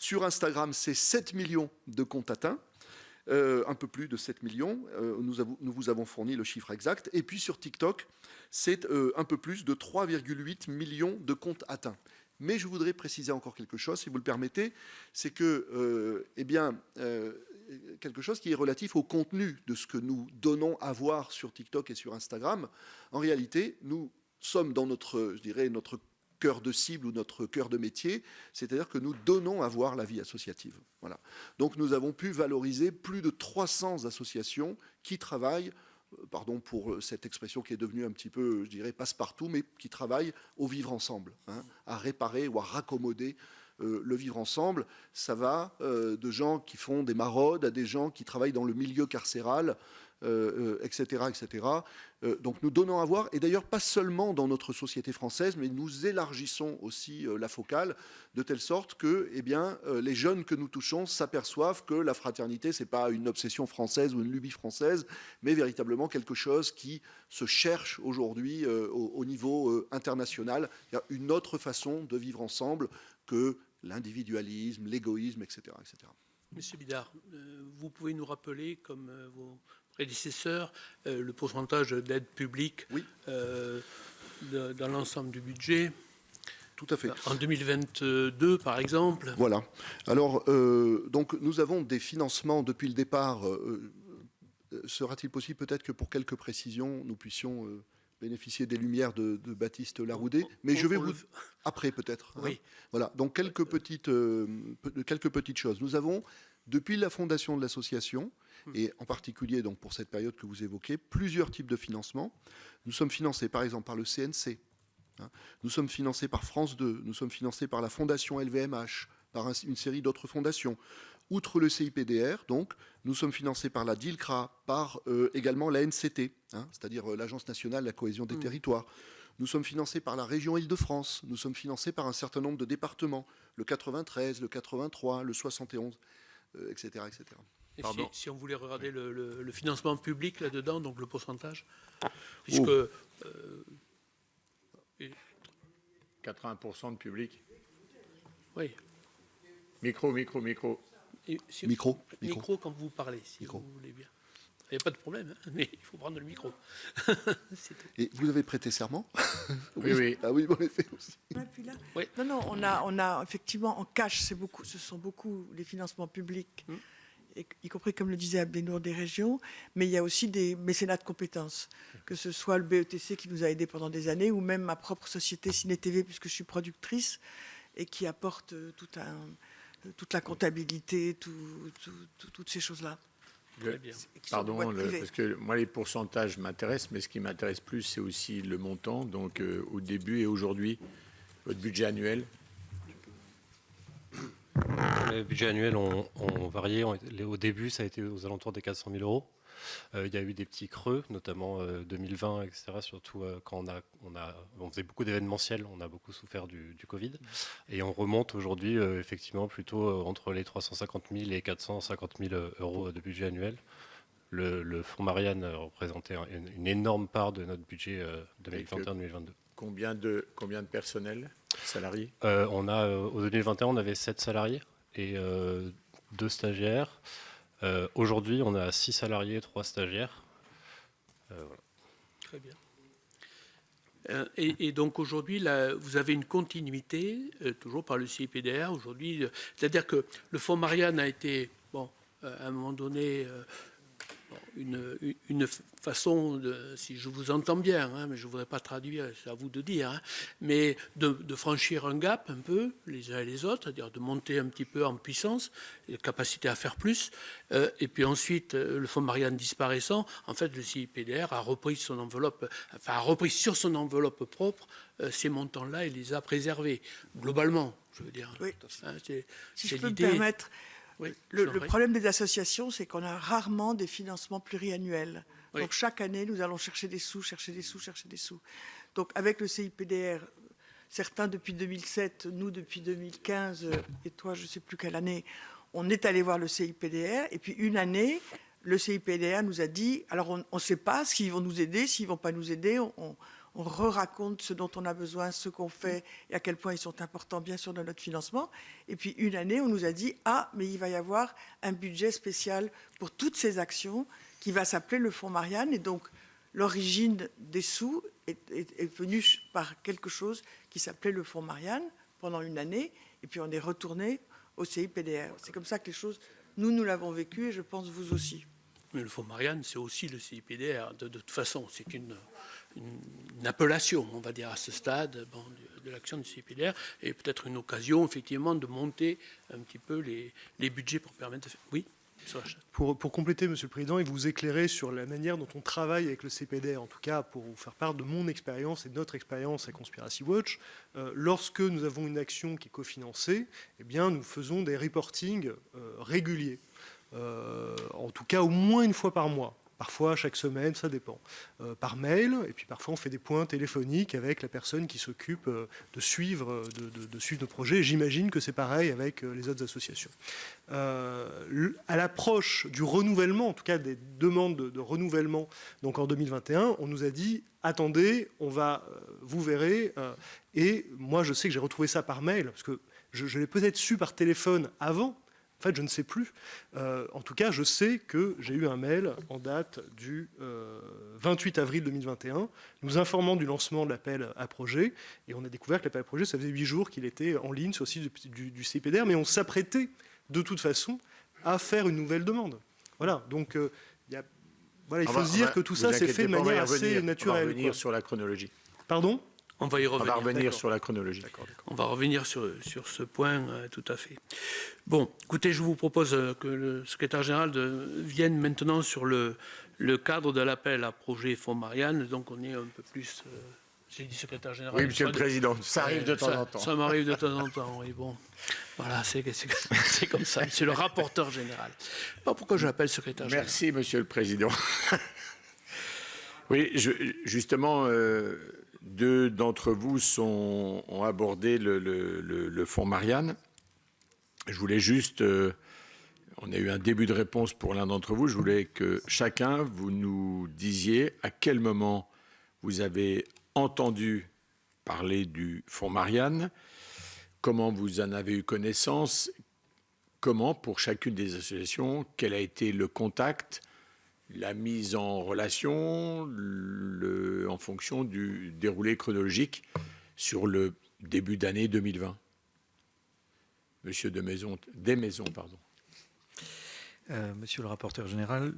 Speaker 2: Sur Instagram, c'est 7 millions de comptes atteints, un peu plus de 7 millions. Nous vous avons fourni le chiffre exact. Et puis sur TikTok, c'est un peu plus de 3,8 millions de comptes atteints. Mais je voudrais préciser encore quelque chose, si vous le permettez, c'est que, quelque chose qui est relatif au contenu de ce que nous donnons à voir sur TikTok et sur Instagram. En réalité, nous sommes dans notre, je dirais, notre cœur de cible ou notre cœur de métier, c'est-à-dire que nous donnons à voir la vie associative. Voilà. Donc nous avons pu valoriser plus de 300 associations qui travaillent, pardon pour cette expression qui est devenue un petit peu, je dirais, passe-partout, mais qui travaillent au vivre ensemble, hein, à réparer ou à raccommoder le vivre ensemble. Ça va de gens qui font des maraudes à des gens qui travaillent dans le milieu carcéral, etc., etc. Donc nous donnons à voir, et d'ailleurs pas seulement dans notre société française, mais nous élargissons aussi la focale, de telle sorte que les jeunes que nous touchons s'aperçoivent que la fraternité, ce n'est pas une obsession française ou une lubie française, mais véritablement quelque chose qui se cherche aujourd'hui au niveau international. Il y a une autre façon de vivre ensemble que l'individualisme, l'égoïsme, etc., etc.
Speaker 1: Monsieur Bidard, vous pouvez nous rappeler, comme vos prédécesseurs, le pourcentage d'aide publique
Speaker 2: Oui.
Speaker 1: Dans l'ensemble du budget?
Speaker 2: Tout à fait.
Speaker 1: En 2022, par exemple.
Speaker 2: Voilà. Alors, donc, nous avons des financements depuis le départ. Sera-t-il possible peut-être que pour quelques précisions, nous puissions bénéficier des lumières de Baptiste Laroudé, mais je vais vous... Après peut-être. Hein.
Speaker 1: Oui.
Speaker 2: Voilà, donc quelques petites choses. Nous avons, depuis la fondation de l'association, et en particulier donc pour cette période que vous évoquez, plusieurs types de financements. Nous sommes financés par exemple par le CNC, hein. Nous sommes financés par France 2, nous sommes financés par la fondation LVMH, par une série d'autres fondations. Outre le CIPDR, donc, nous sommes financés par la DILCRA, par également la NCT, hein, c'est-à-dire l'Agence nationale de la cohésion des territoires. Nous sommes financés par la région Île-de-France, nous sommes financés par un certain nombre de départements, le 93, le 83, le 71, etc., etc.
Speaker 1: Et si on voulait regarder le financement public là-dedans, donc le pourcentage,
Speaker 2: puisque...
Speaker 5: 80% de public.
Speaker 1: Oui.
Speaker 5: Micro.
Speaker 1: Micro quand vous parlez, si vous voulez bien. Il n'y a pas de problème, hein, mais il faut prendre le micro.
Speaker 2: Et vous avez prêté serment?
Speaker 5: Oui.
Speaker 2: Ah oui, en effet aussi.
Speaker 1: Oui.
Speaker 6: Non, on a effectivement en cash, ce sont beaucoup les financements publics. y compris, comme le disait Abdenour, des régions, mais il y a aussi des mécénats de compétences, que ce soit le BETC qui nous a aidés pendant des années, ou même ma propre société Ciné TV, puisque je suis productrice, et qui apporte toute la comptabilité, toutes ces choses-là.
Speaker 5: Pardon, parce que moi, les pourcentages m'intéressent, mais ce qui m'intéresse plus, c'est aussi le montant. Donc, au début et aujourd'hui, votre budget annuel.
Speaker 7: Les budgets annuels ont varié. Au début, ça a été aux alentours des 400 000 euros. Il y a eu des petits creux, notamment 2020, etc. Surtout quand on faisait beaucoup d'événementiels, on a beaucoup souffert du Covid. Et on remonte aujourd'hui, effectivement, plutôt entre les 350 000 et 450 000 euros de budget annuel. Le fonds Marianne représentait une énorme part de notre budget 2021-2022.
Speaker 5: Combien de personnel, salariés?
Speaker 7: Au 2021, on avait 7 salariés et 2 stagiaires. Aujourd'hui, on a 6 salariés, 3 stagiaires. Voilà.
Speaker 1: Très bien. Et donc aujourd'hui, vous avez une continuité, toujours par le CIPDR. Aujourd'hui, c'est-à-dire que le fonds Marianne a été, à un moment donné, une façon, si je vous entends bien, mais je ne voudrais pas traduire, c'est à vous de dire, mais de franchir un gap un peu, les uns et les autres, c'est-à-dire de monter un petit peu en puissance, et capacité à faire plus. Et puis ensuite, le fonds Marianne disparaissant, en fait, le CIPDR a repris sur son enveloppe propre ces montants-là et les a préservés, globalement, je veux dire.
Speaker 6: Oui. Si je peux me
Speaker 1: l'idée.
Speaker 6: permettre.
Speaker 1: Oui,
Speaker 6: Le problème des associations, c'est qu'on a rarement des financements pluriannuels.
Speaker 1: Oui.
Speaker 6: Donc chaque année, nous allons chercher des sous. Donc avec le CIPDR, certains depuis 2007, nous depuis 2015, et toi, je ne sais plus quelle année, on est allé voir le CIPDR. Et puis une année, le CIPDR nous a dit, alors on ne sait pas s'ils vont nous aider, s'ils ne vont pas nous aider, on raconte ce dont on a besoin, ce qu'on fait et à quel point ils sont importants, bien sûr, dans notre financement. Et puis, une année, on nous a dit « Ah, mais il va y avoir un budget spécial pour toutes ces actions qui va s'appeler le Fonds Marianne. » Et donc, l'origine des sous est venue par quelque chose qui s'appelait le Fonds Marianne pendant une année. Et puis, on est retourné au CIPDR. C'est comme ça que les choses, nous l'avons vécu et je pense vous aussi.
Speaker 1: Mais le Fonds Marianne, c'est aussi le CIPDR. De toute façon, c'est une appellation, on va dire, à ce stade de l'action du CIPDR, et peut-être une occasion, effectivement, de monter un petit peu les budgets pour permettre de faire... Oui, sur la chaîne.
Speaker 4: Pour compléter, Monsieur le Président, et vous éclairer sur la manière dont on travaille avec le CIPDR, en tout cas pour vous faire part de mon expérience et de notre expérience à Conspiracy Watch, lorsque nous avons une action qui est cofinancée, eh bien, nous faisons des reportings réguliers. En tout cas, au moins une fois par mois. Parfois, chaque semaine, ça dépend. Par mail, et puis parfois on fait des points téléphoniques avec la personne qui s'occupe de suivre nos projets. J'imagine que c'est pareil avec les autres associations. À l'approche du renouvellement, en tout cas des demandes de renouvellement, donc en 2021, on nous a dit « Attendez, vous verrez ». Et moi, je sais que j'ai retrouvé ça par mail, parce que je l'ai peut-être su par téléphone avant. En fait, je ne sais plus. En tout cas, je sais que j'ai eu un mail en date du 28 avril 2021, nous informant du lancement de l'appel à projet. Et on a découvert que l'appel à projet, ça faisait 8 jours qu'il était en ligne sur le site du CIPDR, mais on s'apprêtait de toute façon à faire une nouvelle demande. Voilà. Donc, il faut se dire que tout ça s'est fait de manière assez naturelle.
Speaker 5: On va revenir sur la chronologie.
Speaker 4: Pardon ?
Speaker 1: On va y revenir.
Speaker 5: On va revenir sur la chronologie.
Speaker 1: On va revenir sur ce point, tout à fait. Bon, écoutez, je vous propose que le secrétaire général vienne maintenant sur le cadre de l'appel à projet Fonds Marianne. Donc, on est un peu plus... j'ai dit secrétaire général.
Speaker 5: Oui, Monsieur le Président, ça arrive de temps en temps.
Speaker 1: Ça m'arrive de temps en temps, oui. Bon, voilà, c'est comme ça. C'est le rapporteur général. Pas pourquoi je l'appelle secrétaire général.
Speaker 5: Merci, Monsieur le Président. Oui, justement... deux d'entre vous ont abordé le fonds Marianne. Je voulais juste, on a eu un début de réponse pour l'un d'entre vous, je voulais que chacun, vous nous disiez à quel moment vous avez entendu parler du fonds Marianne, comment vous en avez eu connaissance, comment pour chacune des associations, quel a été le contact, la mise en relation en fonction du déroulé chronologique sur le début d'année 2020. Monsieur Desmaisons, pardon.
Speaker 3: Monsieur le rapporteur général,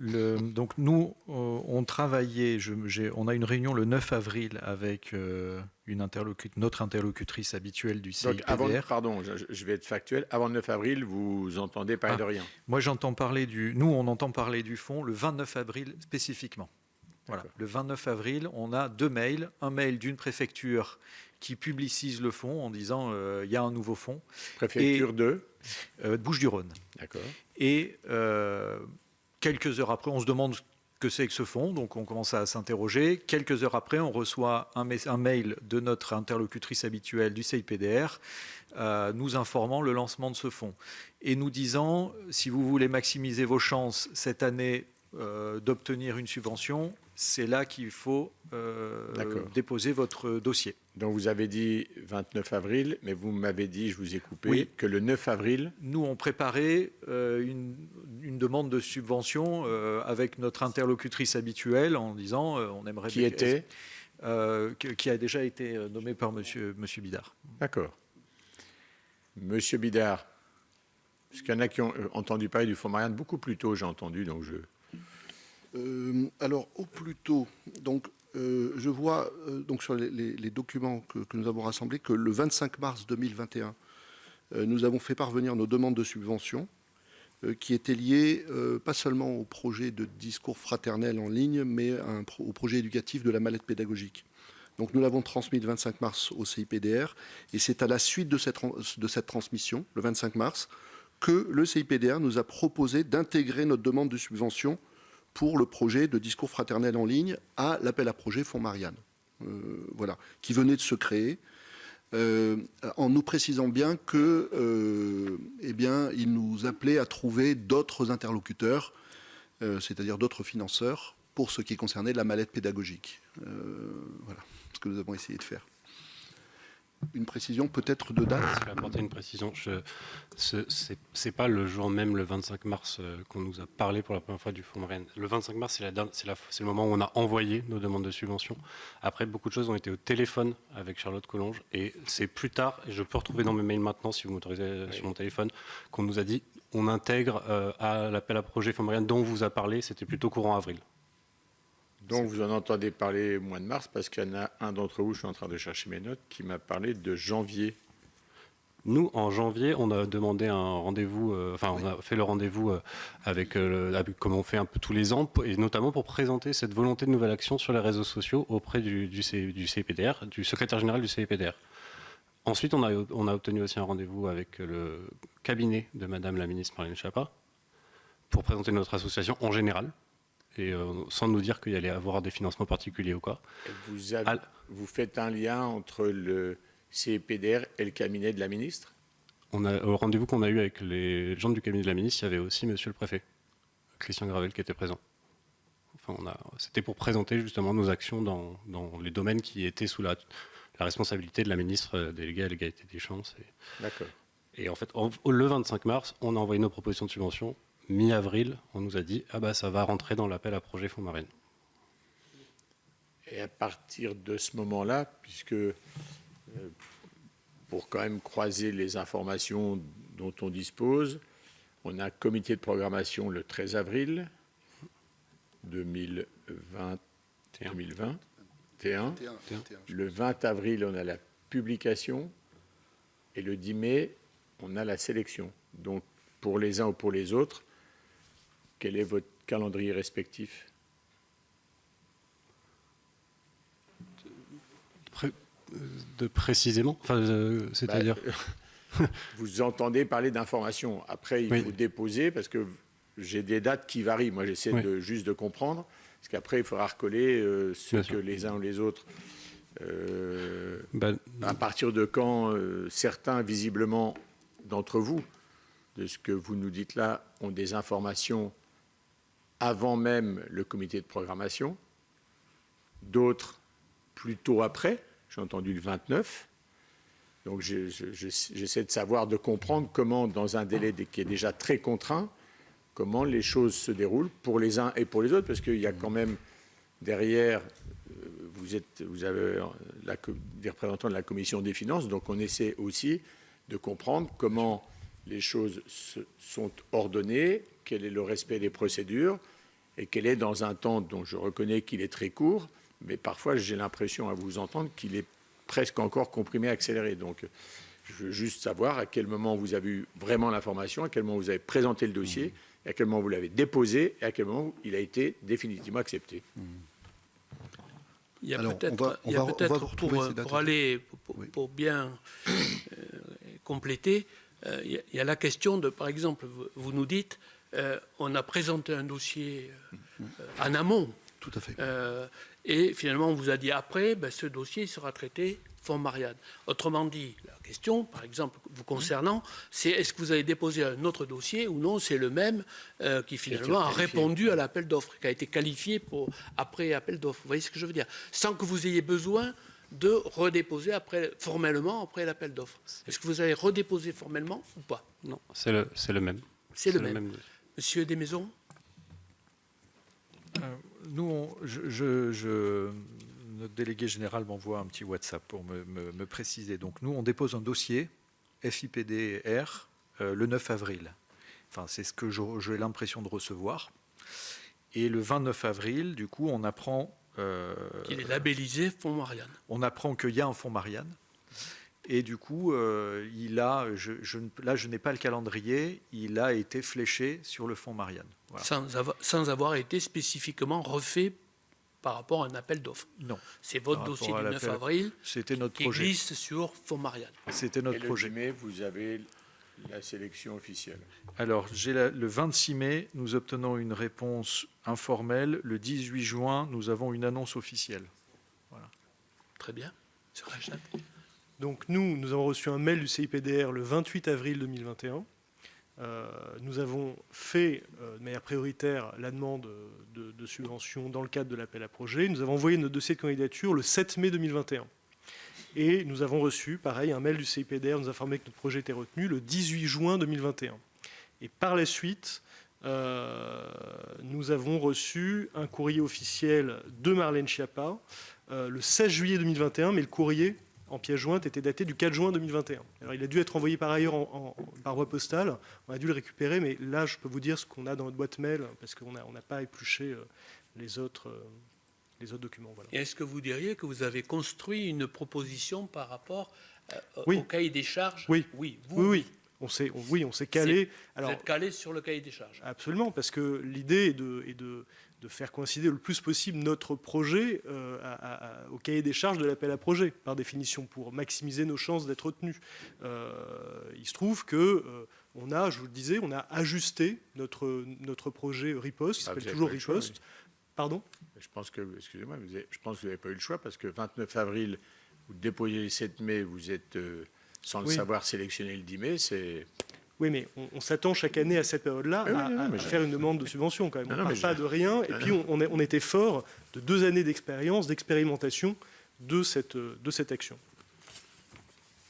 Speaker 3: donc nous, on travaillait, on a une réunion le 9 avril avec notre interlocutrice habituelle du CIPDR.
Speaker 5: Donc, pardon, je vais être factuel. Avant le 9 avril, vous entendez parler de rien.
Speaker 3: Moi, on entend parler du fonds le 29 avril spécifiquement. Voilà. Le 29 avril, on a 2 mails. Un mail d'une préfecture qui publicise le fonds en disant il y a un nouveau fonds.
Speaker 5: Préfecture de
Speaker 3: Bouches-du-Rhône.
Speaker 5: D'accord.
Speaker 3: Et quelques heures après, on se demande ce que c'est que ce fonds, donc on commence à s'interroger. Quelques heures après, on reçoit un mail de notre interlocutrice habituelle du CIPDR nous informant le lancement de ce fonds et nous disant, si vous voulez maximiser vos chances cette année d'obtenir une subvention, c'est là qu'il faut déposer votre dossier.
Speaker 5: Donc vous avez dit 29 avril, mais vous m'avez dit, je vous ai coupé,
Speaker 3: Oui.
Speaker 5: que le 9 avril...
Speaker 3: Nous, on préparait une demande de subvention avec notre interlocutrice habituelle en disant on aimerait...
Speaker 5: Qui était
Speaker 3: qui a déjà été nommé par monsieur Bidard.
Speaker 5: D'accord. Monsieur Bidard, parce qu'il y en a qui ont entendu parler du fonds Marianne beaucoup plus tôt, j'ai entendu, donc je...
Speaker 2: Alors, au plus tôt, donc, je vois donc sur les documents que nous avons rassemblés que le 25 mars 2021, nous avons fait parvenir nos demandes de subvention qui étaient liées pas seulement au projet de discours fraternel en ligne, mais au projet éducatif de la mallette pédagogique. Donc nous l'avons transmis le 25 mars au CIPDR et c'est à la suite de cette transmission, le 25 mars, que le CIPDR nous a proposé d'intégrer notre demande de subvention pour le projet de discours fraternel en ligne à l'appel à projet Fonds Marianne, voilà, qui venait de se créer, en nous précisant bien que, eh bien, il nous appelait à trouver d'autres interlocuteurs, c'est-à-dire d'autres financeurs, pour ce qui concernait la mallette pédagogique. Voilà ce que nous avons essayé de faire. Une précision peut-être de date.
Speaker 7: Je vais apporter une précision. C'est pas le jour même, le 25 mars, qu'on nous a parlé pour la première fois du fonds Marianne. Le 25 mars, c'est le moment où on a envoyé nos demandes de subvention. Après, beaucoup de choses ont été au téléphone avec Charlotte Collonges. Et c'est plus tard, et je peux retrouver dans mes mails maintenant, si vous m'autorisez, sur mon téléphone, qu'on nous a dit on intègre à l'appel à projet fonds Marianne dont on vous a parlé. C'était plutôt courant avril.
Speaker 5: Donc vous en entendez parler au mois de mars, parce qu'il y en a un d'entre vous, je suis en train de chercher mes notes, qui m'a parlé de janvier.
Speaker 7: Nous, en janvier, on a demandé un rendez-vous, on a fait le rendez-vous avec comme on fait un peu tous les ans, et notamment pour présenter cette volonté de nouvelle action sur les réseaux sociaux auprès du CIPDR, du secrétaire général du CIPDR. Ensuite, on a obtenu aussi un rendez-vous avec le cabinet de Madame la ministre Marlène Schiappa pour présenter notre association en général, et sans nous dire qu'il y allait avoir des financements particuliers ou quoi.
Speaker 5: Vous faites un lien entre le CIPDR et le cabinet de la ministre ?
Speaker 7: Au rendez-vous qu'on a eu avec les gens du cabinet de la ministre, il y avait aussi monsieur le préfet, Christian Gravel, qui était présent. Enfin, c'était pour présenter justement nos actions dans les domaines qui étaient sous la responsabilité de la ministre déléguée à l'égalité des chances.
Speaker 5: D'accord.
Speaker 7: Et en fait, le 25 mars, on a envoyé nos propositions de subvention. Mi-avril, on nous a dit ça va rentrer dans l'appel à projet Fonds Marianne.
Speaker 5: Et à partir de ce moment-là, puisque pour quand même croiser les informations dont on dispose, on a un comité de programmation le 13 avril 2021. Le 20 avril, on a la publication et le 10 mai, on a la sélection. Donc, pour les uns ou pour les autres, quel est votre calendrier respectif ?
Speaker 7: Précisément, c'est-à-dire
Speaker 5: Vous entendez parler d'informations. Après, il faut déposer, parce que j'ai des dates qui varient. Moi, j'essaie juste de comprendre, parce qu'après, il faudra recoller ce que les uns ou les autres... à partir de quand certains, visiblement, d'entre vous, de ce que vous nous dites là, ont des informations avant même le comité de programmation, d'autres plutôt après, j'ai entendu le 29. Donc j'essaie de savoir, de comprendre comment, dans un délai qui est déjà très contraint, comment les choses se déroulent pour les uns et pour les autres, parce qu'il y a quand même derrière, vous avez des représentants de la commission des finances, donc on essaie aussi de comprendre comment les choses sont ordonnées, quel est le respect des procédures et quel est dans un temps dont je reconnais qu'il est très court, mais parfois j'ai l'impression à vous entendre qu'il est presque encore comprimé, accéléré. Donc je veux juste savoir à quel moment vous avez eu vraiment l'information, à quel moment vous avez présenté le dossier, et à quel moment vous l'avez déposé et à quel moment il a été définitivement accepté.
Speaker 1: Il y a
Speaker 2: Alors,
Speaker 1: peut-être,
Speaker 2: on va retrouver ces dates.
Speaker 1: pour bien compléter, il y a la question de, par exemple, vous nous dites, on a présenté un dossier en amont.
Speaker 2: Tout à fait.
Speaker 1: Et finalement, on vous a dit après, ce dossier sera traité Fonds Marianne. Autrement dit, la question, par exemple, vous concernant, c'est est-ce que vous avez déposé un autre dossier ou non, c'est le même qui finalement a répondu à l'appel d'offres, qui a été qualifié après appel d'offres. Vous voyez ce que je veux dire? Sans que vous ayez besoin de redéposer formellement après l'appel d'offres. Est-ce que vous avez redéposé formellement ou pas?
Speaker 7: Non, c'est le même.
Speaker 1: C'est le même. Monsieur Desmaisons?
Speaker 3: Nous, notre délégué général m'envoie un petit WhatsApp pour me préciser. Donc nous, on dépose un dossier FIPDR le 9 avril. Enfin, c'est ce que j'ai l'impression de recevoir. Et le 29 avril, du coup, on apprend...
Speaker 1: qu'il est labellisé Fonds Marianne.
Speaker 3: On apprend qu'il y a un Fonds Marianne. Et du coup, là, je n'ai pas le calendrier, il a été fléché sur le Fonds Marianne. Voilà.
Speaker 1: Sans avoir été spécifiquement refait par rapport à un appel d'offres.
Speaker 3: Non.
Speaker 1: C'est votre dossier du 9 avril qui glisse sur Fonds Marianne.
Speaker 3: C'était notre projet.
Speaker 5: Le 10 mai, vous avez la sélection officielle.
Speaker 3: Alors, le 26 mai, nous obtenons une réponse informelle. Le 18 juin, nous avons une annonce officielle. Voilà.
Speaker 1: Très bien. Monsieur Rachat.
Speaker 4: Donc nous avons reçu un mail du CIPDR le 28 avril 2021. Nous avons fait de manière prioritaire la demande de subvention dans le cadre de l'appel à projet. Nous avons envoyé notre dossier de candidature le 7 mai 2021. Et nous avons reçu, pareil, un mail du CIPDR nous informait que notre projet était retenu le 18 juin 2021. Et par la suite, nous avons reçu un courrier officiel de Marlène Schiappa le 16 juillet 2021, mais le courrier en pièce jointe était daté du 4 juin 2021. Alors, il a dû être envoyé par ailleurs par voie postale. On a dû le récupérer, mais là, je peux vous dire ce qu'on a dans notre boîte mail, parce qu'on n'a pas épluché les autres documents. Voilà.
Speaker 1: Et est-ce que vous diriez que vous avez construit une proposition par rapport
Speaker 4: Oui.
Speaker 1: au cahier des charges?
Speaker 4: Oui.
Speaker 1: Oui.
Speaker 4: Oui. On s'est calé.
Speaker 1: Vous êtes calé sur le cahier des charges?
Speaker 4: Absolument, parce que l'idée est de faire coïncider le plus possible notre projet au cahier des charges de l'appel à projet, par définition, pour maximiser nos chances d'être retenus. Il se trouve que je vous le disais, on a ajusté notre projet Riposte, qui s'appelle toujours Riposte.
Speaker 5: Choix, oui.
Speaker 4: Pardon?
Speaker 5: Je pense que, excusez-moi, je pense que vous n'avez pas eu le choix, parce que 29 avril, vous déposez le 7 mai, vous êtes, sans le savoir, sélectionné le 10 mai, c'est...
Speaker 4: Oui, mais on s'attend chaque année à cette période-là à faire une demande de subvention quand même. On ne part pas de rien. Et puis on était fort de 2 années d'expérience, d'expérimentation de cette action.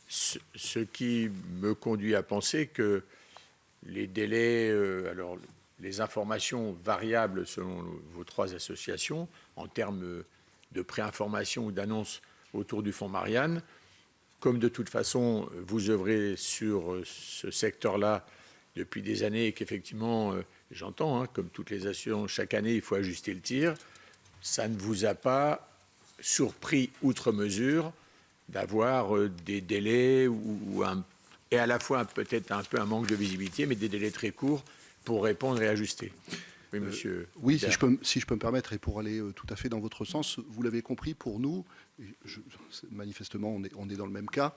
Speaker 5: Ce qui me conduit à penser que les délais, alors les informations variables selon vos 3 associations, en termes de préinformation ou d'annonce autour du Fonds Marianne, comme de toute façon, vous œuvrez sur ce secteur-là depuis des années et qu'effectivement, j'entends, comme toutes les assurances, chaque année, il faut ajuster le tir. Ça ne vous a pas surpris outre mesure d'avoir des délais et à la fois peut-être un peu un manque de visibilité, mais des délais très courts pour répondre et ajuster. Oui, monsieur.
Speaker 2: Oui, si je peux me permettre, et pour aller tout à fait dans votre sens, vous l'avez compris, pour nous, manifestement, on est dans le même cas.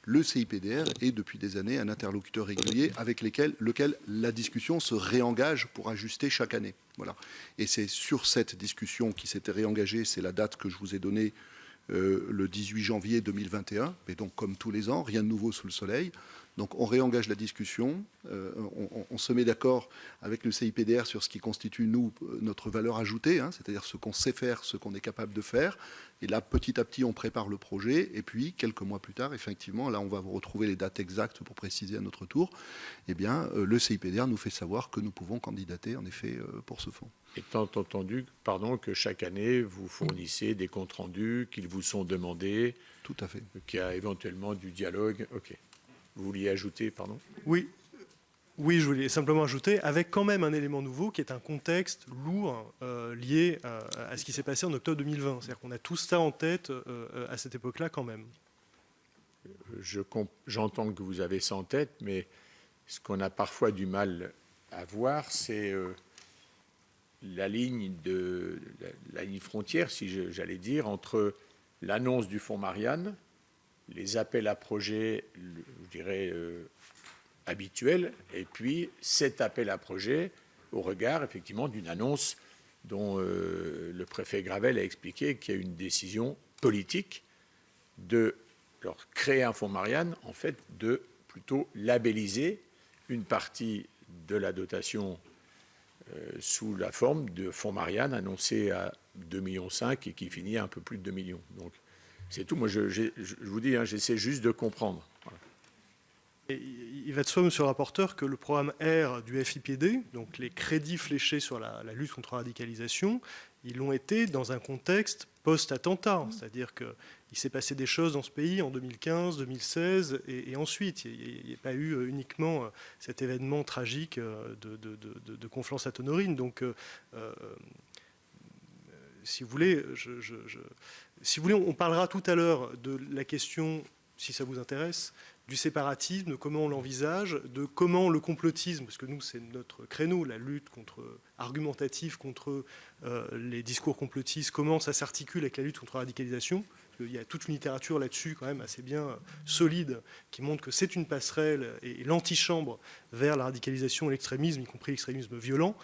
Speaker 2: Le CIPDR est depuis des années un interlocuteur régulier avec lequel la discussion se réengage pour ajuster chaque année. Voilà. Et c'est sur cette discussion qui s'était réengagée, c'est la date que je vous ai donnée, le 18 janvier 2021. Et donc, comme tous les ans, rien de nouveau sous le soleil. Donc on réengage la discussion, on se met d'accord avec le CIPDR sur ce qui constitue, nous, notre valeur ajoutée, c'est-à-dire ce qu'on sait faire, ce qu'on est capable de faire. Et là, petit à petit, on prépare le projet. Et puis, quelques mois plus tard, effectivement, là, on va vous retrouver les dates exactes pour préciser à notre tour. Eh bien, le CIPDR nous fait savoir que nous pouvons candidater, en effet, pour ce fonds.
Speaker 5: Étant entendu, que chaque année, vous fournissez des comptes rendus qu'ils vous sont demandés.
Speaker 2: Tout à fait.
Speaker 5: Qu'il y a éventuellement du dialogue. OK. Vous vouliez ajouter, pardon?
Speaker 4: Oui. Oui, je voulais simplement ajouter, avec quand même un élément nouveau qui est un contexte lourd lié à ce qui s'est passé en octobre 2020. C'est-à-dire qu'on a tout ça en tête à cette époque-là quand même.
Speaker 5: J'entends que vous avez ça en tête, mais ce qu'on a parfois du mal à voir, c'est la ligne frontière, si j'allais dire, entre l'annonce du fonds Marianne, les appels à projets, je dirais, habituels, et puis cet appel à projet au regard, effectivement, d'une annonce dont le préfet Gravel a expliqué qu'il y a une décision politique de créer un fonds Marianne, en fait, de plutôt labelliser une partie de la dotation sous la forme de fonds Marianne annoncé à 2,5 millions et qui finit à un peu plus de 2 millions. Donc, c'est tout. Moi, je vous dis, hein, j'essaie juste de comprendre. Voilà.
Speaker 4: Et il va de soi, monsieur le rapporteur, que le programme R du FIPD, donc les crédits fléchés sur la lutte contre la radicalisation, ils l'ont été dans un contexte post-attentat. C'est-à-dire qu'il s'est passé des choses dans ce pays en 2015, 2016 et ensuite. Il n'y a pas eu uniquement cet événement tragique de Conflans-Sainte-Honorine. Donc, si vous voulez, on parlera tout à l'heure de la question, si ça vous intéresse, du séparatisme, de comment on l'envisage, de comment le complotisme, parce que nous, c'est notre créneau, la lutte argumentative contre les discours complotistes, comment ça s'articule avec la lutte contre la radicalisation. Il y a toute une littérature là-dessus, quand même, assez bien solide, qui montre que c'est une passerelle et l'antichambre vers la radicalisation et l'extrémisme, y compris l'extrémisme violent.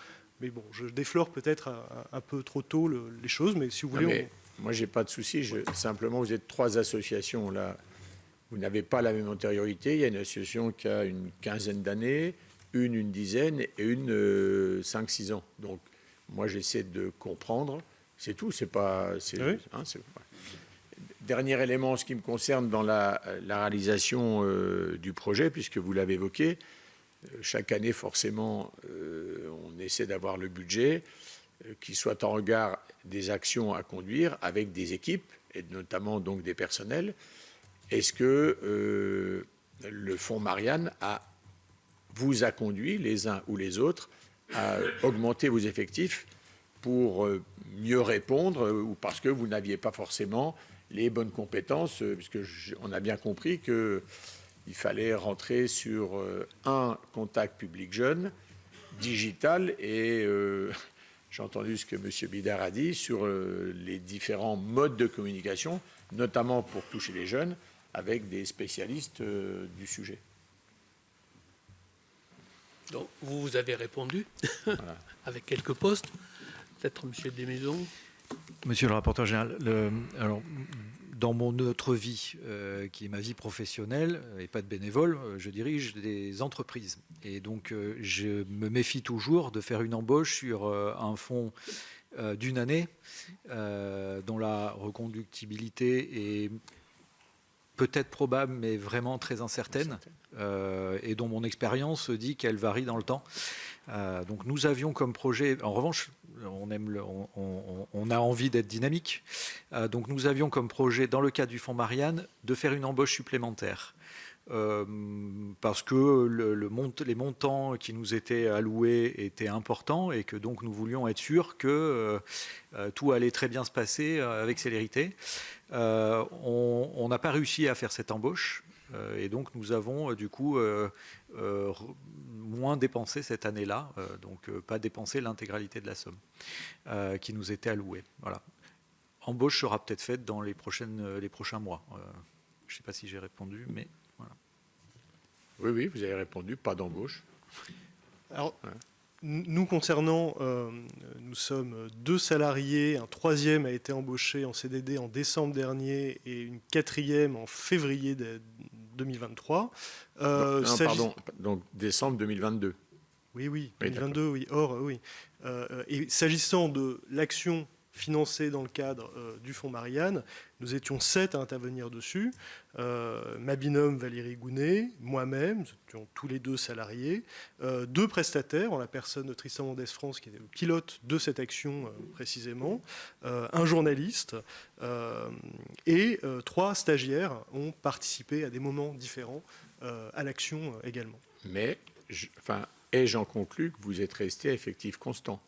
Speaker 4: Mais bon, je déflore peut-être un peu trop tôt les choses, mais si vous voulez...
Speaker 5: Moi, je n'ai pas de souci. Simplement, vous êtes 3 associations là. Vous n'avez pas la même antériorité. Il y a une association qui a une quinzaine d'années, une dizaine et une 5-6 ans. Donc, moi, j'essaie de comprendre. C'est tout. C'est pas.
Speaker 4: Oui.
Speaker 5: Dernier élément, en ce qui me concerne dans la réalisation du projet, puisque vous l'avez évoqué, chaque année, forcément, on essaie d'avoir le budget qui soit en regard des actions à conduire avec des équipes et notamment donc des personnels. Est-ce que le fonds Marianne vous a conduit, les uns ou les autres, à augmenter vos effectifs pour mieux répondre ou parce que vous n'aviez pas forcément les bonnes compétences, puisqu'on a bien compris qu'il fallait rentrer sur un contact public jeune, digital, et j'ai entendu ce que M. Bidard a dit sur les différents modes de communication, notamment pour toucher les jeunes, avec des spécialistes du sujet.
Speaker 1: Donc, vous avez répondu
Speaker 5: Voilà.
Speaker 1: avec quelques postes. Peut-être M. Desmaisons.
Speaker 3: Monsieur le rapporteur général, alors, dans mon autre vie, qui est ma vie professionnelle et pas de bénévole, je dirige des entreprises. Et donc, je me méfie toujours de faire une embauche sur un fonds d'une année dont la reconductibilité est peut-être probable, mais vraiment très incertaine, et dont mon expérience dit qu'elle varie dans le temps. Donc nous avions comme projet, en revanche, on a envie d'être dynamique, donc nous avions comme projet, dans le cadre du fonds Marianne, de faire une embauche supplémentaire. Parce que les montants qui nous étaient alloués étaient importants et que donc nous voulions être sûrs que tout allait très bien se passer avec célérité. On n'a pas réussi à faire cette embauche et donc nous avons du coup moins dépensé cette année-là, donc pas dépensé l'intégralité de la somme qui nous était allouée. Voilà. Embauche sera peut-être faite dans les prochains mois. Je ne sais pas si j'ai répondu, mais voilà.
Speaker 5: Oui, vous avez répondu, pas d'embauche.
Speaker 4: Alors, nous concernant, nous sommes 2 salariés, un 3e a été embauché en CDD en décembre dernier et une 4e en février 2023.
Speaker 5: Pardon, donc décembre 2022.
Speaker 4: Oui, 2022, oui. Or, oui. Et s'agissant de l'action financée dans le cadre du fonds Marianne, nous étions 7 à intervenir dessus. Ma binôme Valérie Gounet, moi-même, nous étions tous les 2 salariés, 2 prestataires, en la personne de Tristan Mendès France, qui était le pilote de cette action précisément, un journaliste, et 3 stagiaires ont participé à des moments différents à l'action également.
Speaker 5: Mais ai-je en conclu que vous êtes resté à effectif constant?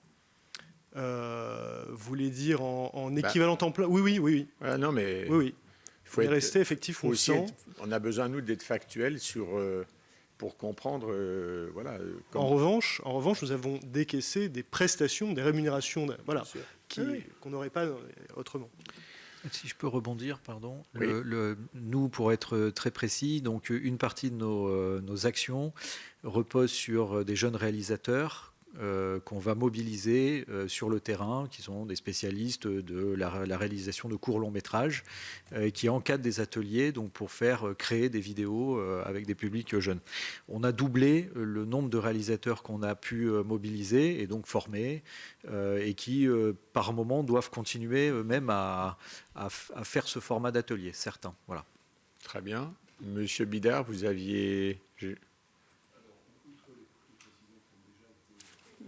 Speaker 4: Vous voulez dire en équivalent temps plein? Oui.
Speaker 5: Voilà, non, mais
Speaker 4: Oui.
Speaker 5: faut
Speaker 4: On est resté effectif
Speaker 5: faut aussi
Speaker 4: constant.
Speaker 5: on a besoin, nous, d'être factuels pour comprendre.
Speaker 4: En revanche, nous avons décaissé des prestations, des rémunérations, voilà, qu'on n'aurait pas autrement.
Speaker 3: Si je peux rebondir, pardon.
Speaker 5: Oui.
Speaker 3: Nous, pour être très précis, donc une partie de nos actions repose sur des jeunes réalisateurs qu'on va mobiliser sur le terrain, qui sont des spécialistes de la réalisation de courts longs métrages, qui encadrent des ateliers donc pour faire créer des vidéos avec des publics jeunes. On a doublé le nombre de réalisateurs qu'on a pu mobiliser et donc former, et qui par moment doivent continuer même à faire ce format d'atelier, certains. Voilà.
Speaker 5: Très bien. Monsieur Bidard, vous aviez...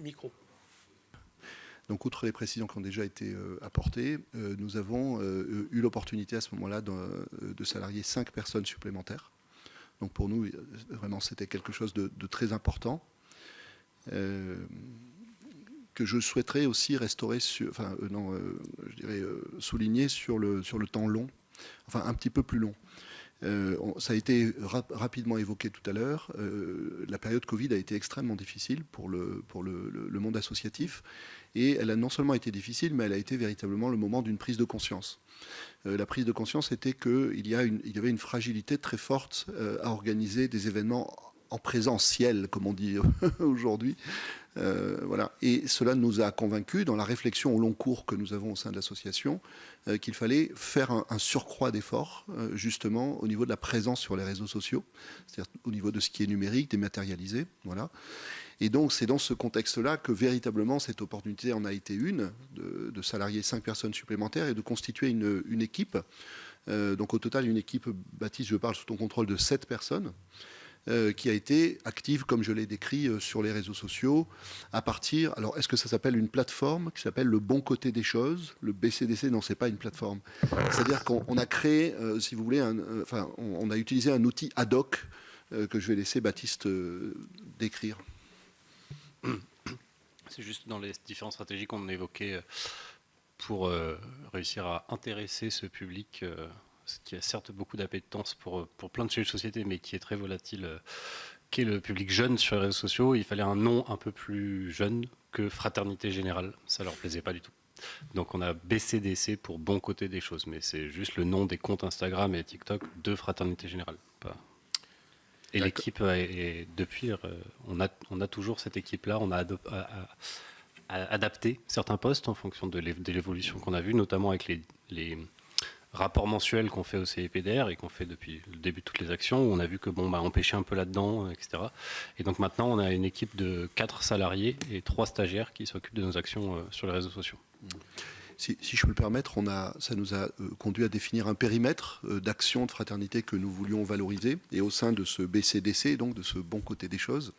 Speaker 1: Micro.
Speaker 2: Donc, outre les précisions qui ont déjà été apportées, nous avons eu l'opportunité à ce moment-là de salarier 5 personnes supplémentaires. Donc, pour nous, vraiment, c'était quelque chose de très important, que je souhaiterais aussi restaurer, souligner sur le temps long, enfin un petit peu plus long. Ça a été rapidement évoqué tout à l'heure. La période Covid a été extrêmement difficile pour le monde associatif. Et elle a non seulement été difficile, mais elle a été véritablement le moment d'une prise de conscience. La prise de conscience était qu'il y avait une fragilité très forte à organiser des événements en présentiel, comme on dit aujourd'hui. Voilà. Et cela nous a convaincus, dans la réflexion au long cours que nous avons au sein de l'association, qu'il fallait faire un surcroît d'efforts, justement, au niveau de la présence sur les réseaux sociaux, c'est-à-dire au niveau de ce qui est numérique, dématérialisé. Voilà. Et donc, c'est dans ce contexte-là que, véritablement, cette opportunité en a été une, de salarier 5 personnes supplémentaires et de constituer une équipe. Donc, au total, une équipe, Baptiste, je parle sous ton contrôle, de 7 personnes, qui a été active, comme je l'ai décrit, sur les réseaux sociaux, à partir... Alors, est-ce que ça s'appelle une plateforme qui s'appelle Le Bon Côté des Choses? Le BCDC, non, c'est pas une plateforme. C'est-à-dire qu'on a créé, si vous voulez, on a utilisé un outil ad hoc que je vais laisser Baptiste décrire.
Speaker 7: C'est juste dans les différentes stratégies qu'on a évoquées pour réussir à intéresser ce public qui a certes beaucoup d'appétence pour plein de sociétés, mais qui est très volatile, qui est le public jeune sur les réseaux sociaux. Il fallait un nom un peu plus jeune que Fraternité Générale. Ça leur plaisait pas du tout. Donc on a BCDC pour Bon Côté des Choses, mais c'est juste le nom des comptes Instagram et TikTok de Fraternité Générale. Et l'équipe, depuis, on a toujours cette équipe-là. On a adapté certains postes en fonction de l'évolution qu'on a vue, notamment avec les rapports mensuels qu'on fait au CIPDR et qu'on fait depuis le début de toutes les actions, où on a vu que on pêchait un peu là-dedans, etc. Et donc maintenant, on a une équipe de 4 salariés et 3 stagiaires qui s'occupent de nos actions sur les réseaux sociaux.
Speaker 2: Si je peux le permettre, ça nous a conduit à définir un périmètre d'action de fraternité que nous voulions valoriser. Et au sein de ce BCDC, donc de ce Bon Côté des Choses,